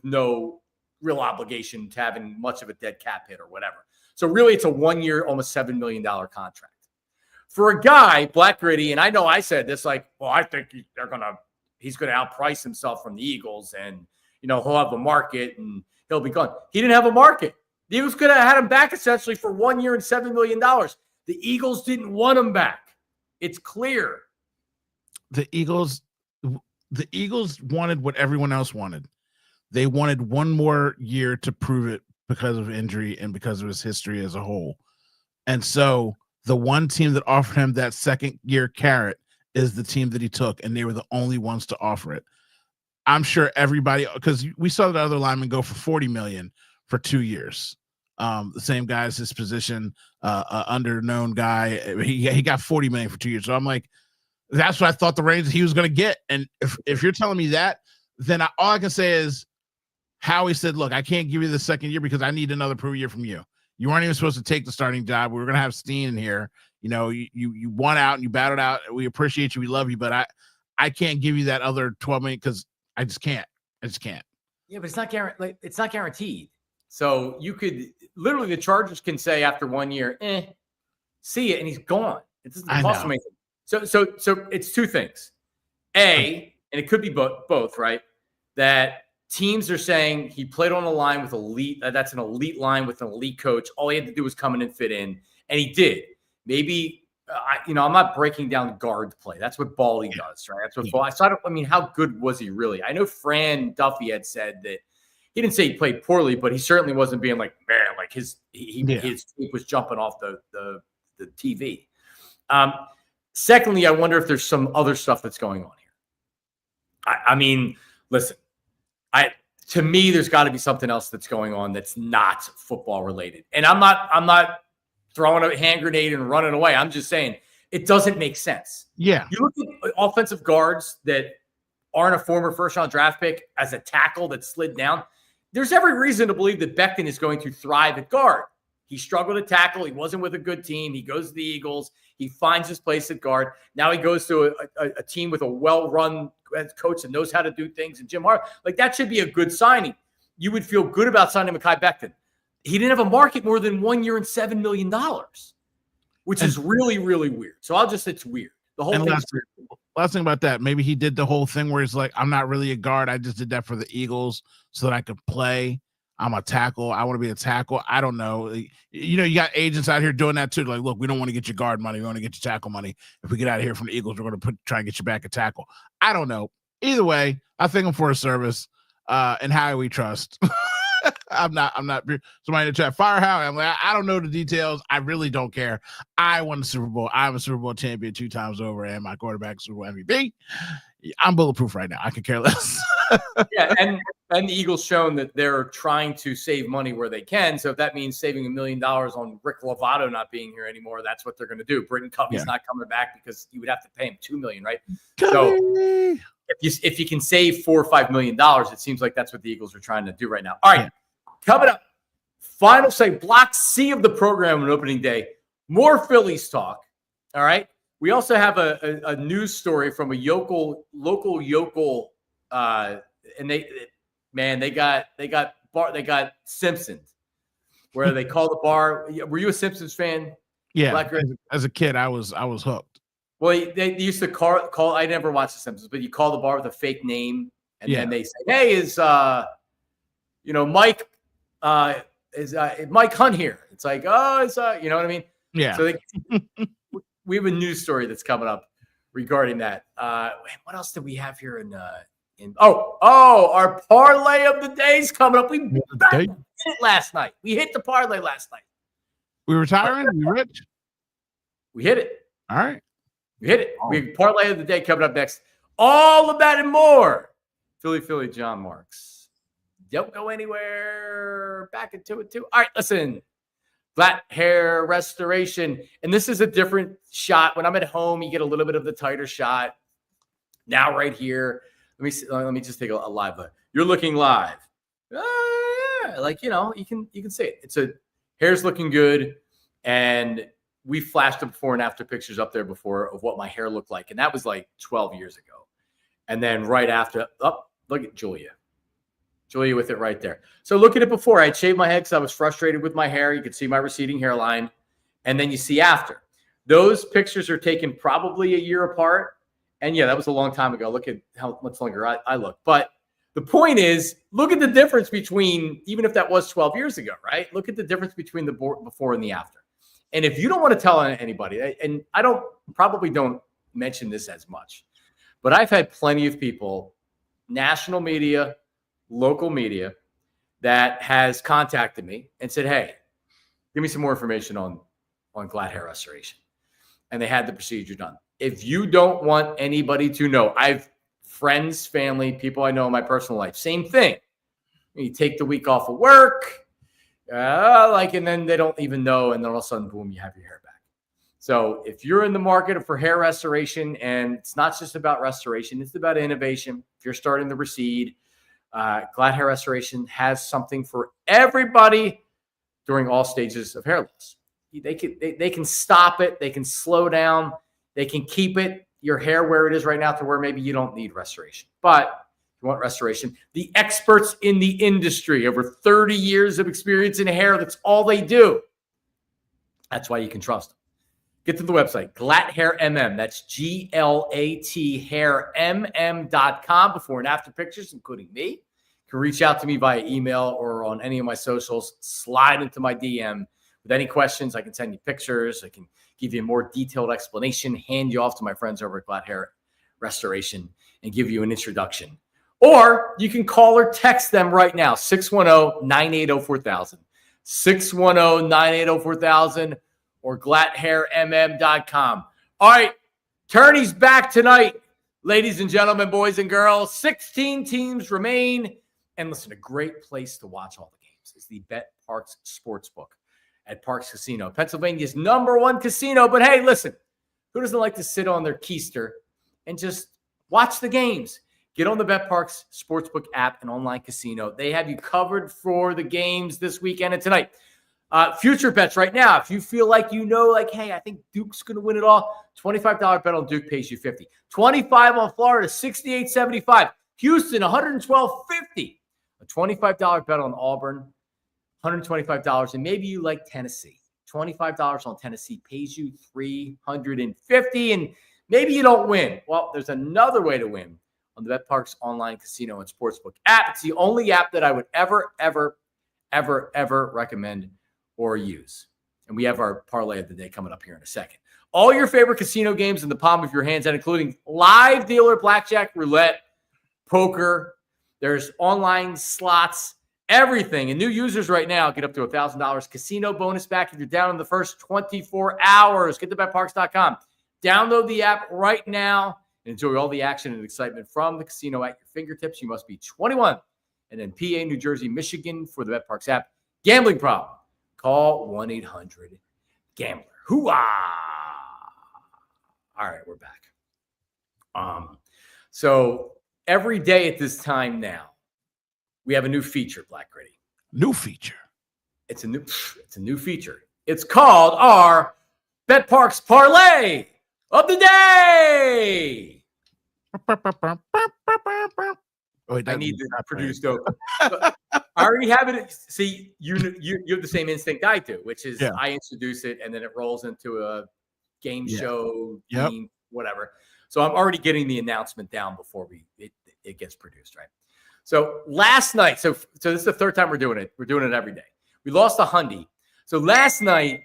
Speaker 1: no real obligation to having much of a dead cap hit or whatever. So really, it's a 1-year, almost $7 million contract. For a guy, Black Gritty, and I know I said this, like, well, I think he's going to outprice himself from the Eagles, and he'll have a market and he'll be gone. He didn't have a market. The Eagles could have had him back essentially for 1 year and $7 million. The Eagles didn't want him back. It's clear.
Speaker 2: The Eagles wanted what everyone else wanted. They wanted one more year to prove it because of injury and because of his history as a whole. And so the one team that offered him that second year carrot is the team that he took, and they were the only ones to offer it. I'm sure everybody, because we saw the other lineman go for $40 million for 2 years. The same guy as his position, underknown guy. He got $40 million for 2 years. So I'm like, that's what I thought the range he was going to get. And if you're telling me that, then all I can say is Howie said, look, I can't give you the second year because I need another prove year from you. You weren't even supposed to take the starting job. We were going to have Steen in here. You won out and you battled out. We appreciate you. We love you. But I can't give you that other 12 million because I just can't.
Speaker 1: Yeah, but it's not guaranteed. So you could literally, the Chargers can say after 1 year, see it, and he's gone. It doesn't cost him anything. So it's two things. And it could be both, right? That teams are saying he played on a line with elite. That's an elite line with an elite coach. All he had to do was come in and fit in, and he did. Maybe I'm not breaking down guard play. That's what Baldy does, right? That's what how good was he really? I know Fran Duffy had said that he didn't say he played poorly, but he certainly wasn't being like, man, like his tape was jumping off the TV. Secondly, I wonder if there's some other stuff that's going on here. I mean, listen, to me, there's got to be something else that's going on that's not football related. And I'm not throwing a hand grenade and running away. I'm just saying it doesn't make sense.
Speaker 2: Yeah.
Speaker 1: You look at offensive guards that aren't a former first-round draft pick as a tackle that slid down. There's every reason to believe that Becton is going to thrive at guard. He struggled at tackle. He wasn't with a good team. He goes to the Eagles. He finds his place at guard. Now he goes to a team with a well-run coach that knows how to do things. And Jim Harbaugh, like that should be a good signing. You would feel good about signing Mekhi Becton. He didn't have a market more than 1 year and $7 million, which is really, really weird. So it's weird. The whole thing.
Speaker 2: Last thing about that, maybe he did the whole thing where he's like, I'm not really a guard. I just did that for the Eagles so that I could play. I'm a tackle. I want to be a tackle. I don't know. You got agents out here doing that too. Like, look, we don't want to get your guard money. We want to get your tackle money. If we get out of here from the Eagles, we're going to try and get you back a tackle. I don't know. Either way, I thank him for his service and how we trust. I'm not somebody in the chat. Fire Howie. I'm like, I don't know the details. I really don't care. I won the Super Bowl. I'm a Super Bowl champion 2 times over, and my quarterback Super Bowl MVP. I'm bulletproof right now. I could care less.
Speaker 1: Yeah, and the Eagles shown that they're trying to save money where they can. So if that means saving $1 million on Rick Lovato not being here anymore, that's what they're going to do. Britton Covey's not coming back because you would have to pay him $2 million, right? So if you can save $4 or $5 million, it seems like that's what the Eagles are trying to do right now. All right, coming up, final block C of the program on opening day. More Phillies talk. All right. We also have a news story from a local yokel. And they got Simpsons, where they call the bar. Were you a Simpsons fan?
Speaker 2: Yeah, as a kid, I was hooked.
Speaker 1: Well, they used to call. I never watched the Simpsons, but you call the bar with a fake name, and then they say, "Hey, is Mike Mike Hunt here?" It's like, "Oh, it's you know what I mean?"
Speaker 2: Yeah.
Speaker 1: So we have a news story that's coming up regarding that. What else did we have here our parlay of the day's coming up. We hit it last night. We hit the parlay last night.
Speaker 2: We retiring? We rich?
Speaker 1: We hit it.
Speaker 2: All right.
Speaker 1: We hit it. We have parlay of the day coming up next. All of that and more. Philly, John Marks. Don't go anywhere. Back into it too. All right, listen. GLAT hair restoration. And this is a different shot. When I'm at home, you get a little bit of the tighter shot. Now right here. Let me just take a live look. You're looking live. You can see it. Hair's looking good. And we flashed the before and after pictures up there before of what my hair looked like. And that was like 12 years ago. And then right after, look at Julia with it right there. So look at it before. I shaved my head because I was frustrated with my hair. You can see my receding hairline. And then you see after. Those pictures are taken probably a year apart. And yeah, that was a long time ago. Look at how much longer I look. But the point is, look at the difference between, even if that was 12 years ago, right? Look at the difference between the before and the after. And if you don't want to tell anybody, and I probably don't mention this as much, but I've had plenty of people, national media, local media, that has contacted me and said, "Hey, give me some more information on GLAT hair restoration." And they had the procedure done. If you don't want anybody to know, I've friends, family, people I know in my personal life, same thing. You take the week off of work, and then they don't even know, and then all of a sudden, boom, you have your hair back. So if you're in the market for hair restoration, and it's not just about restoration, it's about innovation. If you're starting to recede, GLAT hair restoration has something for everybody during all stages of hair loss. They can stop it. They can slow down. They can keep your hair where it is right now to where maybe you don't need restoration. But if you want restoration, the experts in the industry, over 30 years of experience in hair, that's all they do. That's why you can trust them. Get to the website, GLAT Hair MM. That's GLAT Hair MM.com. Before and after pictures, including me. You can reach out to me via email or on any of my socials. Slide into my DM. With any questions, I can send you pictures. I can give you a more detailed explanation, hand you off to my friends over at GLAT Hair Restoration, and give you an introduction. Or you can call or text them right now, 610-980-4000, 610-980-4000, or GLATHairMM.com. All right, tourney's back tonight, ladies and gentlemen, boys and girls. 16 teams remain. And listen, a great place to watch all the games is the Bet Parks Sportsbook at Parks Casino, Pennsylvania's #1 casino. But hey, listen, who doesn't like to sit on their keister and just watch the games? Get on the Bet Parks Sportsbook app and online casino. They have you covered for the games this weekend and tonight. Future bets right now. If you feel like hey, I think Duke's going to win it all, $25 bet on Duke pays you $50. 25 on Florida, $68.75. Houston, $112.50. A $25 bet on Auburn, $125, and maybe you like Tennessee. $25 on Tennessee pays you $350, and maybe you don't win. Well, there's another way to win on the BetParks online casino and sportsbook app. It's the only app that I would ever recommend or use. And we have our parlay of the day coming up here in a second. All your favorite casino games in the palm of your hands, and including live dealer blackjack, roulette, poker. There's online slots, everything. And new users right now get up to $1,000 casino bonus back if you're down in the first 24 hours. Get to betparks.com. Download the app right now and enjoy all the action and excitement from the casino at your fingertips. You must be 21 and in PA, New Jersey, Michigan for the BetParx app. Gambling problem? Call 1-800-GAMBLER. Hoo-ah! All right, we're back. So every day at this time now, we have a new feature, Black Gritty.
Speaker 2: New feature.
Speaker 1: It's a new feature. It's called our BetParx Parlay of the Day.
Speaker 2: Wait,
Speaker 1: I need to produce dope. I already have it. See, you have the same instinct I do, which is I introduce it and then it rolls into a game show, theme, whatever. So I'm already getting the announcement down before it gets produced, right? So last night, so this is the third time we're doing it. We're doing it every day. We lost a Hundy. So last night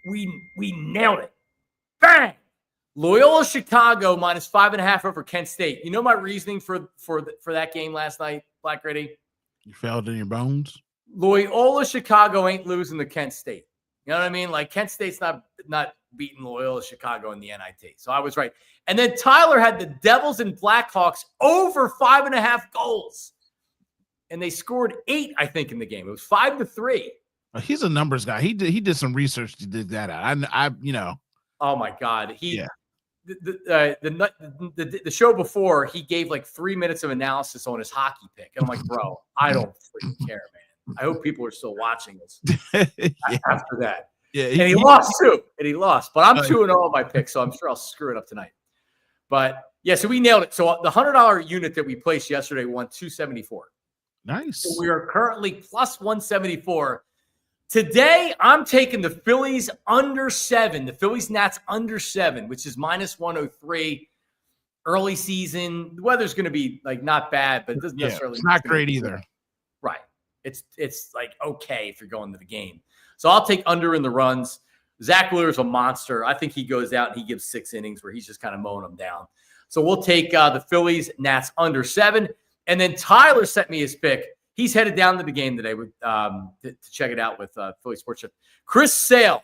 Speaker 1: we nailed it. Bang! Loyola Chicago minus 5.5 over Kent State. You know my reasoning for that game last night, Black Gritty?
Speaker 2: You felt in your bones?
Speaker 1: Loyola Chicago ain't losing to Kent State. You know what I mean? Like Kent State's not beating Loyola Chicago in the NIT. So I was right. And then Tyler had the Devils and Blackhawks over 5.5 goals. And they scored 8, I think, in the game. It was 5-3.
Speaker 2: He's a numbers guy. He did some research to dig that out. I
Speaker 1: Oh my God. The show before, he gave like 3 minutes of analysis on his hockey pick. And I'm like, bro, I don't freaking care, man. I hope people are still watching this after that.
Speaker 2: Yeah,
Speaker 1: and he lost too. And he lost. But I'm 2-0 my pick, so I'm sure I'll screw it up tonight. But yeah, so we nailed it. So the $100 unit that we placed yesterday won $274.
Speaker 2: Nice.
Speaker 1: So we are currently plus 174. Today, I'm taking the Phillies under 7, the Phillies Nats under 7, which is minus 103. Early season, the weather's going to be like not bad, but it doesn't necessarily.
Speaker 2: It's not great either.
Speaker 1: Right. It's like okay if you're going to the game. So I'll take under in the runs. Zack Wheeler is a monster. I think he goes out and he gives 6 innings where he's just kind of mowing them down. So we'll take the Phillies Nats under 7, and then Tyler sent me his pick. He's headed down to the game today with, to check it out with Philly Sports Show. Chris Sale,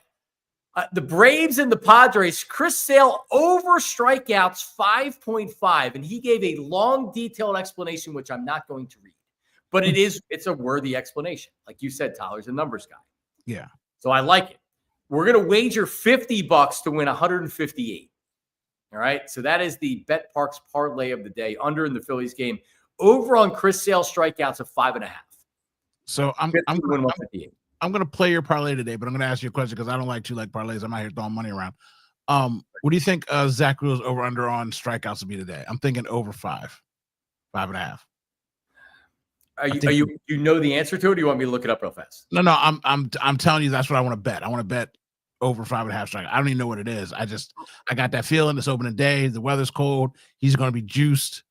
Speaker 1: the Braves and the Padres. Chris Sale over strikeouts 5.5, and he gave a long, detailed explanation, which I'm not going to read. But it's a worthy explanation. Like you said, Tyler's a numbers guy.
Speaker 2: Yeah.
Speaker 1: So I like it. We're going to wager $50 to win 158. All right. So that is the BetParx parlay of the day, under in the Phillies game. Over on Chris Sale strikeouts of 5.5.
Speaker 2: So I'm going to play your parlay today, but I'm going to ask you a question because I don't like 2-leg parlays. I'm out here throwing money around. What do you think Zack Wheeler's over under on strikeouts will be today? I'm thinking over 5.5.
Speaker 1: You know the answer to it? Or do you want me to look it up real fast?
Speaker 2: No. I'm telling you that's what I want to bet. I want to bet over 5.5 strikeouts. I don't even know what it is. I got that feeling. It's opening day. The weather's cold. He's going to be juiced.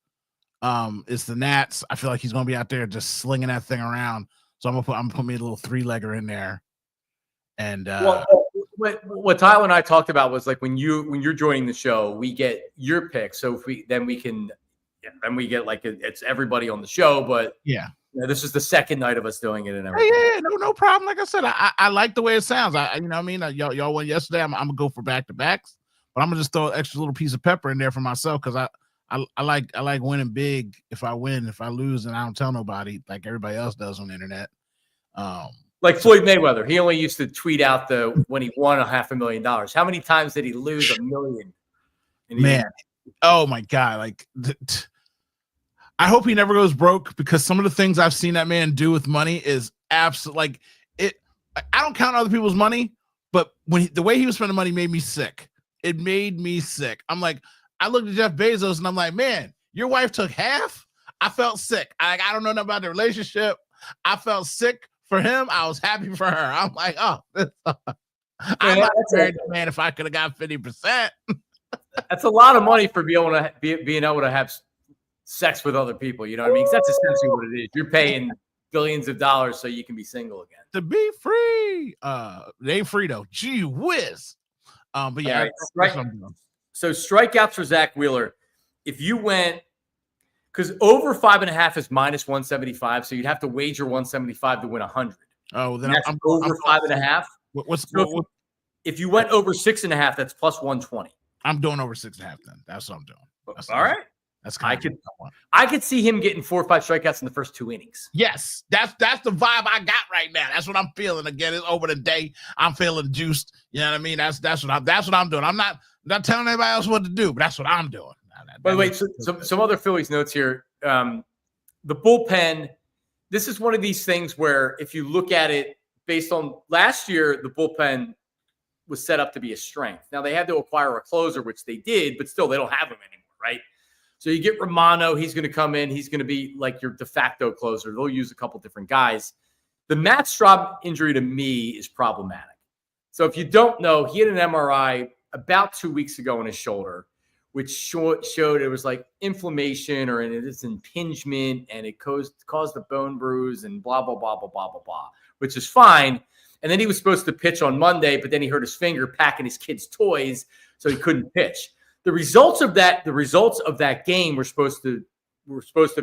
Speaker 2: It's the Nats. I feel like he's going to be out there just slinging that thing around. So I'm gonna put me a little 3-legger in there. And
Speaker 1: what Tyler and I talked about was like when you're joining the show, we get your pick. So if we get like it's everybody on the show. But this is the second night of us doing it, and everything.
Speaker 2: Yeah, no problem. Like I said, I like the way it sounds. Y'all won yesterday. I'm gonna go for back-to-backs, but I'm gonna just throw an extra little piece of pepper in there for myself because I like winning big. If I win, if I lose, and I don't tell nobody like everybody else does on the internet.
Speaker 1: Like Floyd Mayweather, he only used to tweet out when he won $500,000. How many times did he lose $1 million?
Speaker 2: Man, oh my God! Like, I hope he never goes broke because some of the things I've seen that man do with money is absolute. Like it, I don't count other people's money, but the way he was spending money made me sick. It made me sick. I'm like. I looked at Jeff Bezos and I'm like, man, your wife took half. I felt sick. I don't know nothing about the relationship. I felt sick for him. I was happy for her. I'm like, oh, I'm not married to man if I could have got 50%.
Speaker 1: That's a lot of money for being able to have sex with other people. You know what I mean? 'Cause that's essentially what it is. You're paying billions of dollars so you can be single again.
Speaker 2: To be free. It ain't free though. Gee whiz. But yeah,
Speaker 1: right. So strikeouts for Zack Wheeler, if you went, because over 5.5 is minus 175, so you'd have to wager 175 to win 100.
Speaker 2: Oh, then
Speaker 1: I'm over 5.5. If you went over 6.5, that's plus 120.
Speaker 2: I'm doing over 6.5 then. That's what I'm doing.
Speaker 1: All right.
Speaker 2: That's kind of
Speaker 1: I could see him getting 4 or 5 strikeouts in the first 2 innings.
Speaker 2: Yes, that's the vibe I got right now. That's what I'm feeling. Again, it's over the day. I'm feeling juiced. You know what I mean? That's what I'm doing. I'm not telling anybody else what to do, but that's what I'm doing.
Speaker 1: By the way, some other Phillies notes here. The bullpen. This is one of these things where if you look at it based on last year, the bullpen was set up to be a strength. Now they had to acquire a closer, which they did, but still they don't have him anymore, right? So you get Romano. He's going to come in. He's going to be like your de facto closer. They'll use a couple different guys. The Matt Straub injury to me is problematic. So if you don't know, he had an MRI about 2 weeks ago on his shoulder, which showed it was like inflammation or it's impingement, and it caused a bone bruise and blah, blah, blah, blah, blah, blah, blah, which is fine. And then he was supposed to pitch on Monday, but then he hurt his finger packing his kids' toys, so he couldn't pitch. The results of that game were supposed to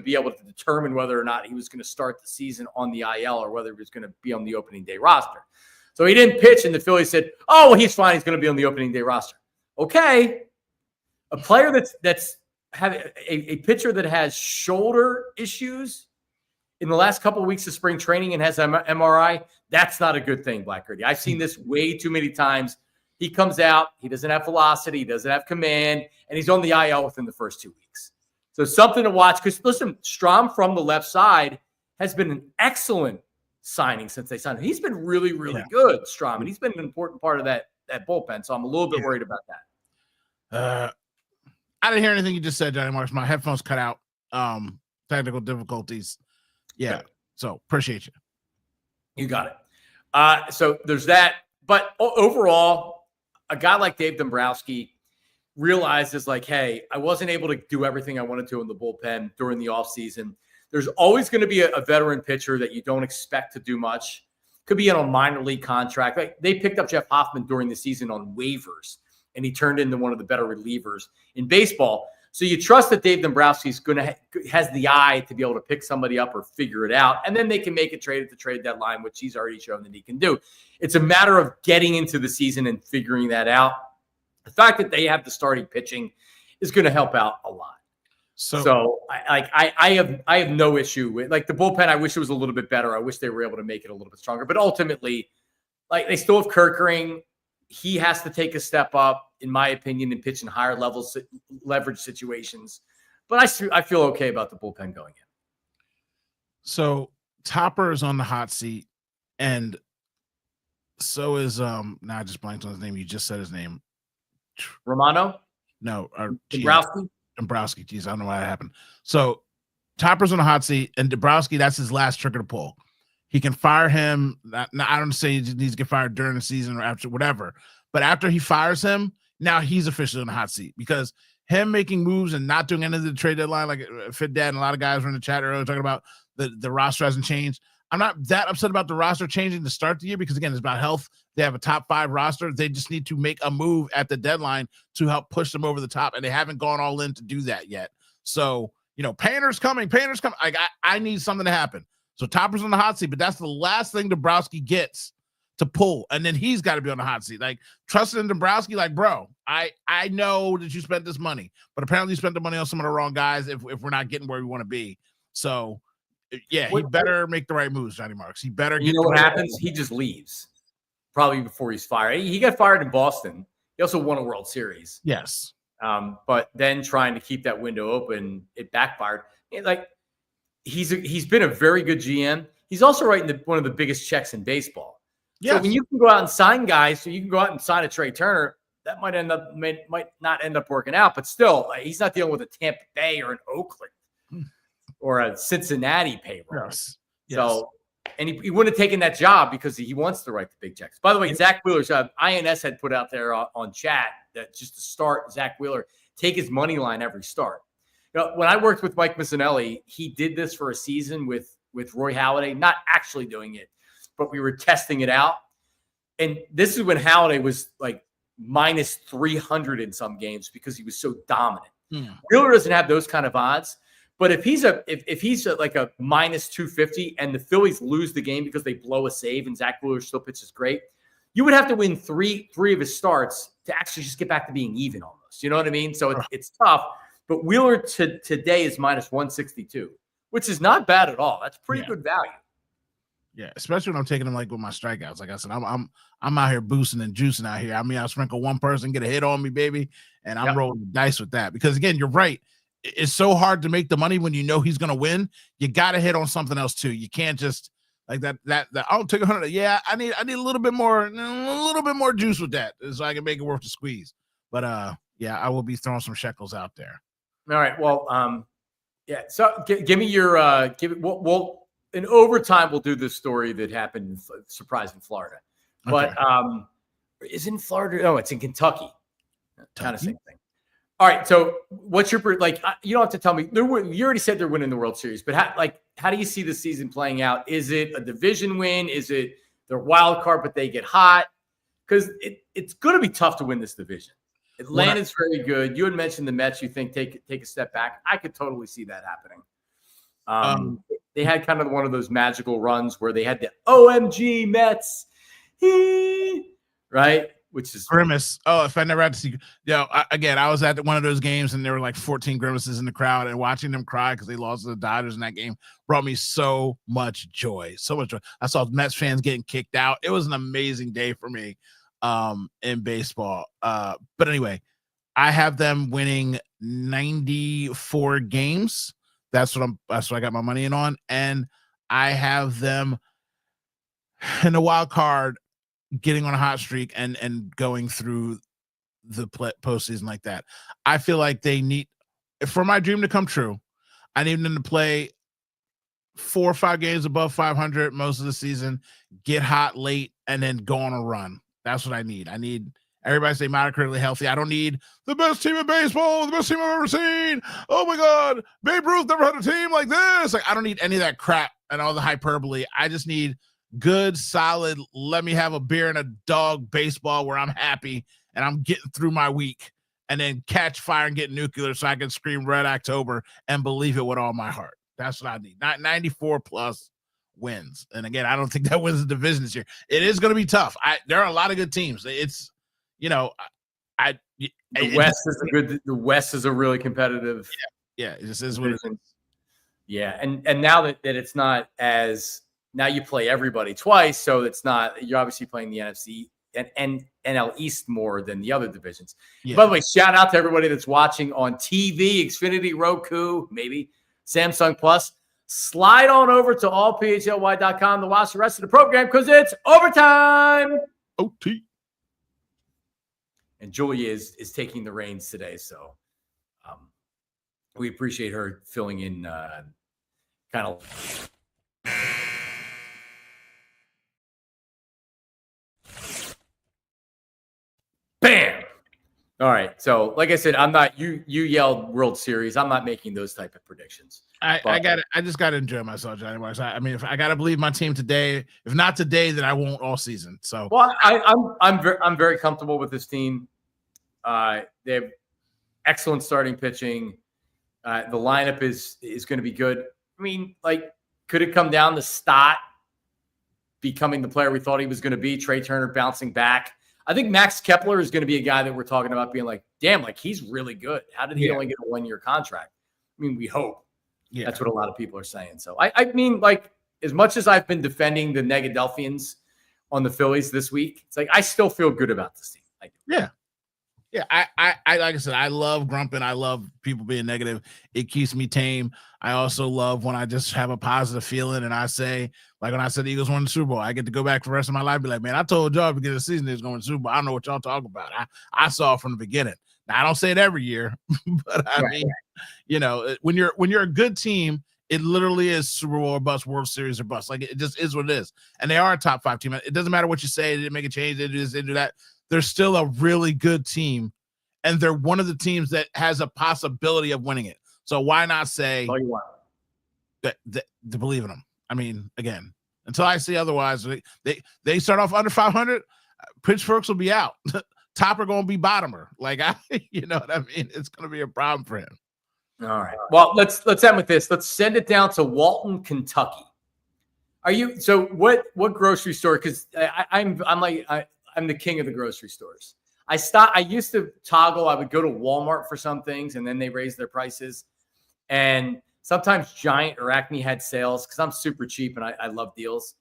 Speaker 1: be able to determine whether or not he was going to start the season on the IL or whether he was going to be on the opening day roster. So he didn't pitch, and the Phillies said, "Oh, well, he's fine. He's going to be on the opening day roster." Okay, a player that's had a pitcher that has shoulder issues in the last couple of weeks of spring training and has MRI. That's not a good thing, Blackguardy. I've seen this way too many times. He comes out, he doesn't have velocity, he doesn't have command, and he's on the IL within the first 2 weeks. So something to watch, because listen, Strahm from the left side has been an excellent signing since they signed him. He's been really, really good, Strahm, and he's been an important part of that bullpen. So I'm a little bit worried about that.
Speaker 2: I didn't hear anything you just said, Johnny Marks. My headphones cut out. Technical difficulties. Yeah. So appreciate you.
Speaker 1: You got it. So there's that. But overall, a guy like Dave Dombrowski realizes, like, hey, I wasn't able to do everything I wanted to in the bullpen during the offseason. There's always going to be a veteran pitcher that you don't expect to do much. Could be on a minor league contract. Like, they picked up Jeff Hoffman during the season on waivers, and he turned into one of the better relievers in baseball. So you trust that Dave Dombrowski's has the eye to be able to pick somebody up or figure it out, and then they can make a trade at the trade deadline, which he's already shown that he can do. It's a matter of getting into the season and figuring that out. The fact that they have the starting pitching is going to help out a lot. So I have no issue with, like, the bullpen. I wish it was a little bit better. I wish they were able to make it a little bit stronger. But ultimately, like, they still have Kerkering. He has to take a step up, in my opinion, and pitch in higher levels, leverage situations. But I feel okay about the bullpen going in.
Speaker 2: So Topper is on the hot seat, and so is now I just blanked on his name. You just said his name.
Speaker 1: Romano?
Speaker 2: No,
Speaker 1: Dombrowski?
Speaker 2: Dombrowski. Geez, I don't know why that happened. So Topper's on the hot seat, and Dombrowski, that's his last trigger to pull. He can fire him. I don't say he needs to get fired during the season or after, whatever. But after he fires him, now he's officially on the hot seat, because him making moves and not doing any of the trade deadline, like Fit Dad and a lot of guys were in the chat earlier talking about the roster hasn't changed. I'm not that upset about the roster changing to start the year, because, again, it's about health. They have a top 5 roster. They just need to make a move at the deadline to help push them over the top, and they haven't gone all in to do that yet. So, Painter's coming. Like, I need something to happen. So Topper's on the hot seat, but that's the last thing Dombrowski gets to pull, and then he's got to be on the hot seat. Like, trusting in Dombrowski, like, bro, I know that you spent this money, but apparently you spent the money on some of the wrong guys if we're not getting where we want to be. So, yeah, he better make the right moves, Johnny Marks. He better get.
Speaker 1: You know what happens? He just leaves probably before he's fired. He got fired in Boston. He also won a World Series.
Speaker 2: Yes.
Speaker 1: But then trying to keep that window open, it backfired. Like, he's been a very good GM. He's also writing one of the biggest checks in baseball. Yes. So when you can go out and sign guys, so you can go out and sign a Trey Turner, that might not end up working out. But still, he's not dealing with a Tampa Bay or an Oakland or a Cincinnati payroll.
Speaker 2: Yes.
Speaker 1: So, and he wouldn't have taken that job because he wants to write the big checks. By the way, Zack Wheeler's INS had put out there on chat that just to start, Zack Wheeler, take his money line every start. When I worked with Mike Missinelli, he did this for a season with Roy Halladay, not actually doing it, but we were testing it out. And this is when Halladay was like minus 300 in some games because he was so dominant. Wheeler doesn't have those kind of odds. But if he's like a minus 250 and the Phillies lose the game because they blow a save and Zack Wheeler still pitches great, you would have to win three of his starts to actually just get back to being even almost. You know what I mean? So it's tough. But Wheeler today is minus 162, which is not bad at all. That's pretty good value.
Speaker 2: Yeah, especially when I'm taking them like with my strikeouts. Like I said, I'm out here boosting and juicing out here. I mean, I'll sprinkle one person, get a hit on me, baby, and I'm rolling the dice with that. Because again, you're right. It's so hard to make the money when you know he's gonna win. You gotta hit on something else too. You can't just like that. I'll take 100. Yeah, I need a little bit more juice with that so I can make it worth the squeeze. But yeah, I will be throwing some shekels out there.
Speaker 1: All right. Well, yeah. So give me your Well, in overtime, we'll do this story that happened, surprise in Florida. But is in Florida? No, it's in Kentucky. Kind of same thing. All right. So what's your like? You don't have to tell me. You already said they're winning the World Series, but how do you see the season playing out? Is it a division win? Is it their wild card, but they get hot? Because it's going to be tough to win this division. Atlanta's very good. You had mentioned the Mets. You think take a step back. I could totally see that happening. They had kind of one of those magical runs where they had the OMG Mets, right? Which is
Speaker 2: grimace. Oh, if I never had to see, I was at one of those games and there were like 14 grimaces in the crowd, and watching them cry because they lost to the Dodgers in that game brought me so much joy. So much joy. I saw Mets fans getting kicked out. It was an amazing day for me in baseball. But anyway, I have them winning 94 games. That's what I got my money in on. And I have them in the wild card getting on a hot streak and going through the postseason like that. I feel like they need, for my dream to come true, I need them to play 4 or 5 games above 500 most of the season, get hot late, and then go on a run. That's what I need. I need everybody to stay moderately healthy. I don't need the best team in baseball, the best team I've ever seen. Oh my God, Babe Ruth never had a team like this. Like, I don't need any of that crap and all the hyperbole. I just need good, solid, let me have a beer and a dog baseball where I'm happy and I'm getting through my week, and then catch fire and get nuclear so I can scream Red October and believe it with all my heart. That's what I need. Not 94 plus wins. And again, I don't think that wins the division this year. It is going to be tough. There are a lot of good teams. It's,
Speaker 1: the West is a really competitive.
Speaker 2: Yeah, it just is what it is.
Speaker 1: Yeah, and now that it's not as, now you play everybody twice, so it's not, you're obviously playing the NFC and NL East more than the other divisions. Yeah. By the way, shout out to everybody that's watching on TV, Xfinity, Roku, maybe Samsung Plus. Slide on over to allphly.com to watch the rest of the program because it's overtime.
Speaker 2: OT.
Speaker 1: And Julia is taking the reins today, so we appreciate her filling in kind of. Bam! All right. So, like I said, I'm not. You yelled World Series. I'm not making those type of predictions.
Speaker 2: I just got to enjoy myself, Johnny Marks. I mean, if I got to believe my team today, if not today, then I won't all season. So,
Speaker 1: well, I'm very comfortable with this team. They have excellent starting pitching. The lineup is going to be good. I mean, like, could it come down to Stott becoming the player we thought he was going to be? Trey Turner bouncing back. I think Max Kepler is going to be a guy that we're talking about being like, damn, like he's really good. How did he only get a 1-year contract? I mean, we hope. Yeah. That's what a lot of people are saying. So, I mean, like, as much as I've been defending the Negadelphians on the Phillies this week, it's like I still feel good about this team.
Speaker 2: Yeah. I like I said, I love grumping. I love people being negative. It keeps me tame. I also love when I just have a positive feeling and I say, like when I said the Eagles won the Super Bowl, I get to go back for the rest of my life and be like, man, I told y'all at the beginning of the season they was going to the Super Bowl. I don't know what y'all talking about. I saw it from the beginning. Now, I don't say it every year, but I mean, when you're a good team, it literally is Super Bowl or bust, World Series or bust. Like, it just is what it is. And they are a top 5 team. It doesn't matter what you say. They didn't make a change. They do this, they do that. They're still a really good team. And they're one of the teams that has a possibility of winning it. So why not say that to believe in them? I mean, again, until I see otherwise, they start off under 500, pitchforks will be out. Topper going to be bottomer. Like, you know what I mean? It's going to be a problem for him.
Speaker 1: All right. Well, let's end with this. Let's send it down to Walton, Kentucky. Are you? So what grocery store? Because I'm the king of the grocery stores. I used to toggle. I would go to Walmart for some things, and then they raised their prices. And sometimes Giant or Acme had sales because I'm super cheap and I love deals.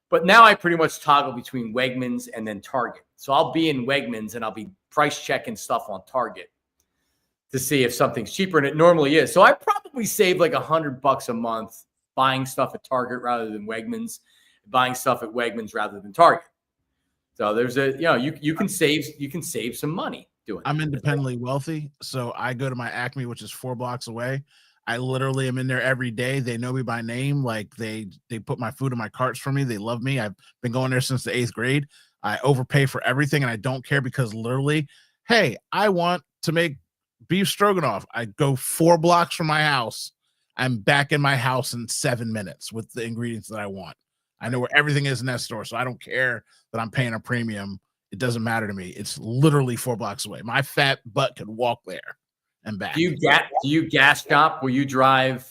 Speaker 1: But now I pretty much toggle between Wegmans and then Target. So I'll be in Wegmans and I'll be price checking stuff on Target to see if something's cheaper, and it normally is. So I probably save like $100 a month buying stuff at Target rather than Wegmans, buying stuff at Wegmans rather than Target. So there's you can save some money doing that.
Speaker 2: I'm independently wealthy, so I go to my Acme, which is 4 blocks away. I literally am in there every day. They know me by name. Like they put my food in my carts for me. They love me. I've been going there since the 8th grade. I overpay for everything and I don't care because literally, hey, I want to make beef stroganoff. I go 4 blocks from my house. I'm back in my house in 7 minutes with the ingredients that I want. I know where everything is in that store, so I don't care that I'm paying a premium. It doesn't matter to me. It's literally 4 blocks away. My fat butt could walk there and back.
Speaker 1: Do you gas shop? Will you drive?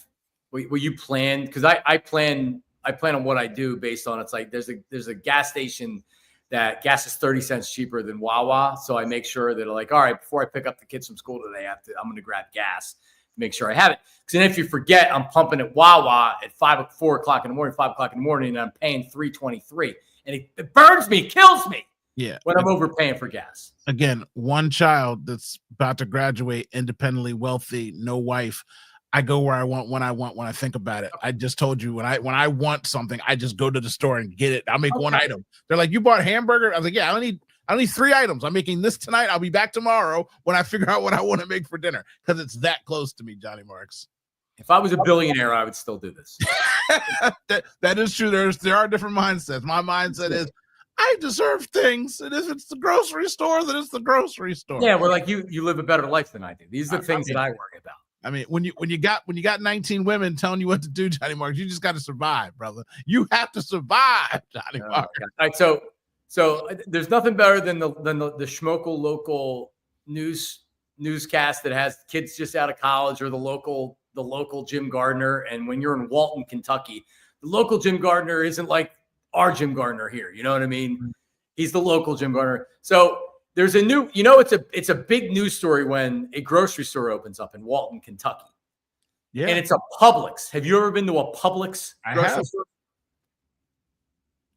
Speaker 1: Will you plan? Because I plan on what I do based on it's like there's a gas station that gas is 30 cents cheaper than Wawa. So I make sure that like, all right, before I pick up the kids from school today, I'm going to grab gas, make sure I have it. Because then if you forget, I'm pumping at Wawa at 4 o'clock in the morning, 5 o'clock in the morning, and I'm paying $3.23, and it burns me, kills me.
Speaker 2: Yeah,
Speaker 1: when I'm overpaying for gas.
Speaker 2: Again, one child that's about to graduate, independently wealthy, no wife. I go where I want, when I think about it. I just told you when I want something, I just go to the store and get it. I'll make one item. They're like, you bought a hamburger? I was like, yeah, I need 3 items. I'm making this tonight. I'll be back tomorrow when I figure out what I want to make for dinner because it's that close to me, Johnny Marks.
Speaker 1: If I was a billionaire, I would still do this.
Speaker 2: that is true. There are different mindsets. My mindset is I deserve things, and if it's the grocery store, then it's the grocery store.
Speaker 1: Yeah, we're like you live a better life than I do. These are the things that I worry about.
Speaker 2: I mean, when you got 19 women telling you what to do, Johnny Marks, you just got to survive, brother. You have to survive, Johnny Marks.
Speaker 1: All right, so there's nothing better than the schmokel local newscast that has kids just out of college or the local Jim Gardner. And when you're in Walton, Kentucky, the local Jim Gardner isn't like our Jim Gardner here. You know what I mean? He's the local Jim Gardner. So there's a new, it's a big news story when a grocery store opens up in Walton, Kentucky. Yeah. And it's a Publix. Have you ever been to a Publix grocery store?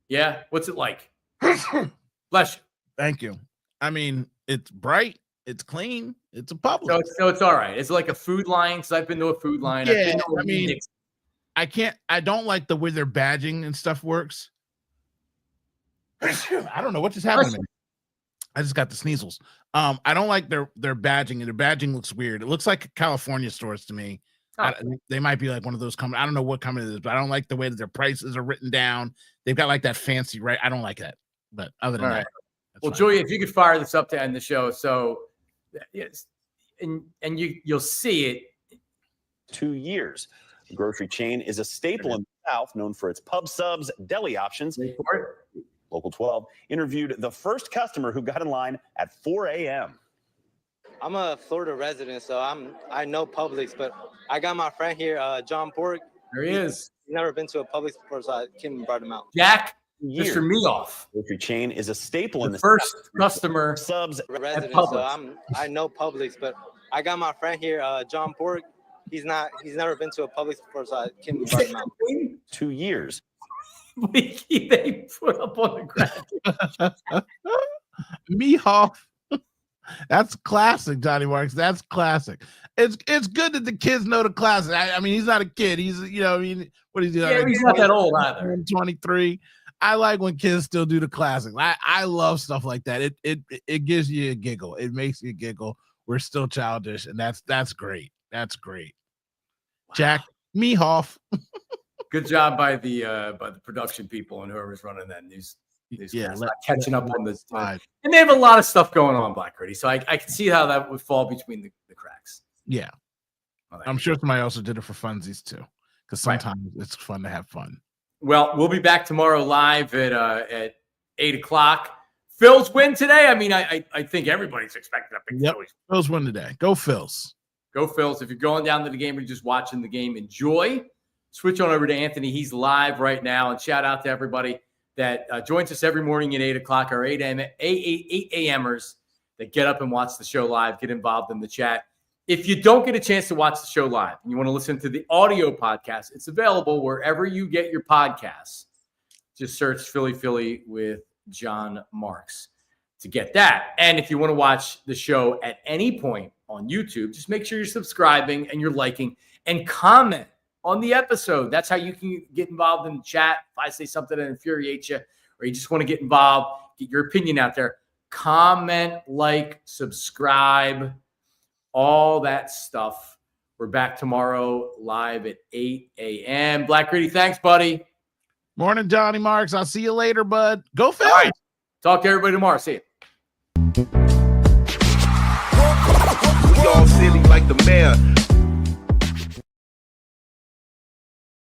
Speaker 1: Yeah. What's it like? Bless you.
Speaker 2: Thank you. I mean, it's bright. It's clean. It's a Publix.
Speaker 1: So it's all right. It's like a Food Line. Because I've been to a Food Line.
Speaker 2: Yeah. I don't like the way their badging and stuff works. I don't know what just happened to me. I just got the sneezels. I don't like their badging, and their badging looks weird. It looks like California stores to me. Oh. They might be like one of those companies. I don't know what company it is, but I don't like the way that their prices are written down. They've got like that fancy, right? I don't like that. But other than that,
Speaker 1: well, Julia, if you could fire this up to end the show, so yes, and you'll see it.
Speaker 4: 2 years. The grocery chain is a staple in the South, known for its pub subs, deli options. Local 12 interviewed the first customer who got in line at 4 a.m.
Speaker 5: I'm a Florida resident, so I know Publix, but I got my friend here, John Pork.
Speaker 1: There he is.
Speaker 5: He's never been to a Publix before, so I came and brought him out.
Speaker 1: Jack, Mr. Meoff.
Speaker 4: Grocery chain is a staple in the
Speaker 1: first
Speaker 4: South.
Speaker 1: Customer
Speaker 5: subs resident, so I know Publix, but I got my friend here, John Pork. He's never been to a Publix before, so I came and brought him out.
Speaker 4: 2 years.
Speaker 1: They put up on the ground.
Speaker 2: Meoff. That's classic, Johnny Marks. That's classic. It's good that the kids know the classic. I mean, he's not a kid. He's what he's doing.
Speaker 1: Yeah, he's not that old either.
Speaker 2: 23. I like when kids still do the classic. I love stuff like that. It gives you a giggle. It makes you giggle. We're still childish, and that's great. That's great. Wow. Jack Meoff.
Speaker 1: Good job by the production people and whoever's running that news. Yeah, catching up on this time. And they have a lot of stuff going on, Black Ready. So I can see how that would fall between the cracks.
Speaker 2: Yeah. Well, I'm sure somebody else did it for funsies too, because sometimes it's fun to have fun.
Speaker 1: Well, we'll be back tomorrow live at 8 o'clock. Phil's win today. I mean, I think everybody's expecting a big Phillies.
Speaker 2: Phil's win today. Go Phils.
Speaker 1: Go Phils. If you're going down to the game or just watching the game, enjoy. Switch on over to Anthony. He's live right now. And shout out to everybody that joins us every morning at 8 o'clock, our 8 a.m.ers that get up and watch the show live, get involved in the chat. If you don't get a chance to watch the show live and you want to listen to the audio podcast, it's available wherever you get your podcasts. Just search Philly with John Marks to get that. And if you want to watch the show at any point on YouTube, just make sure you're subscribing and you're liking and comment on the episode. That's how you can get involved in the chat. If I say something that infuriates you or you just want to get involved, get your opinion out there, comment, like, subscribe, all that stuff. We're back tomorrow live at 8 a.m. Black Gritty, thanks, buddy.
Speaker 2: Morning, Johnny Marks. I'll see you later, bud. Go Phillies.
Speaker 1: Right. Talk to everybody tomorrow. See you.
Speaker 6: We all silly like the mayor.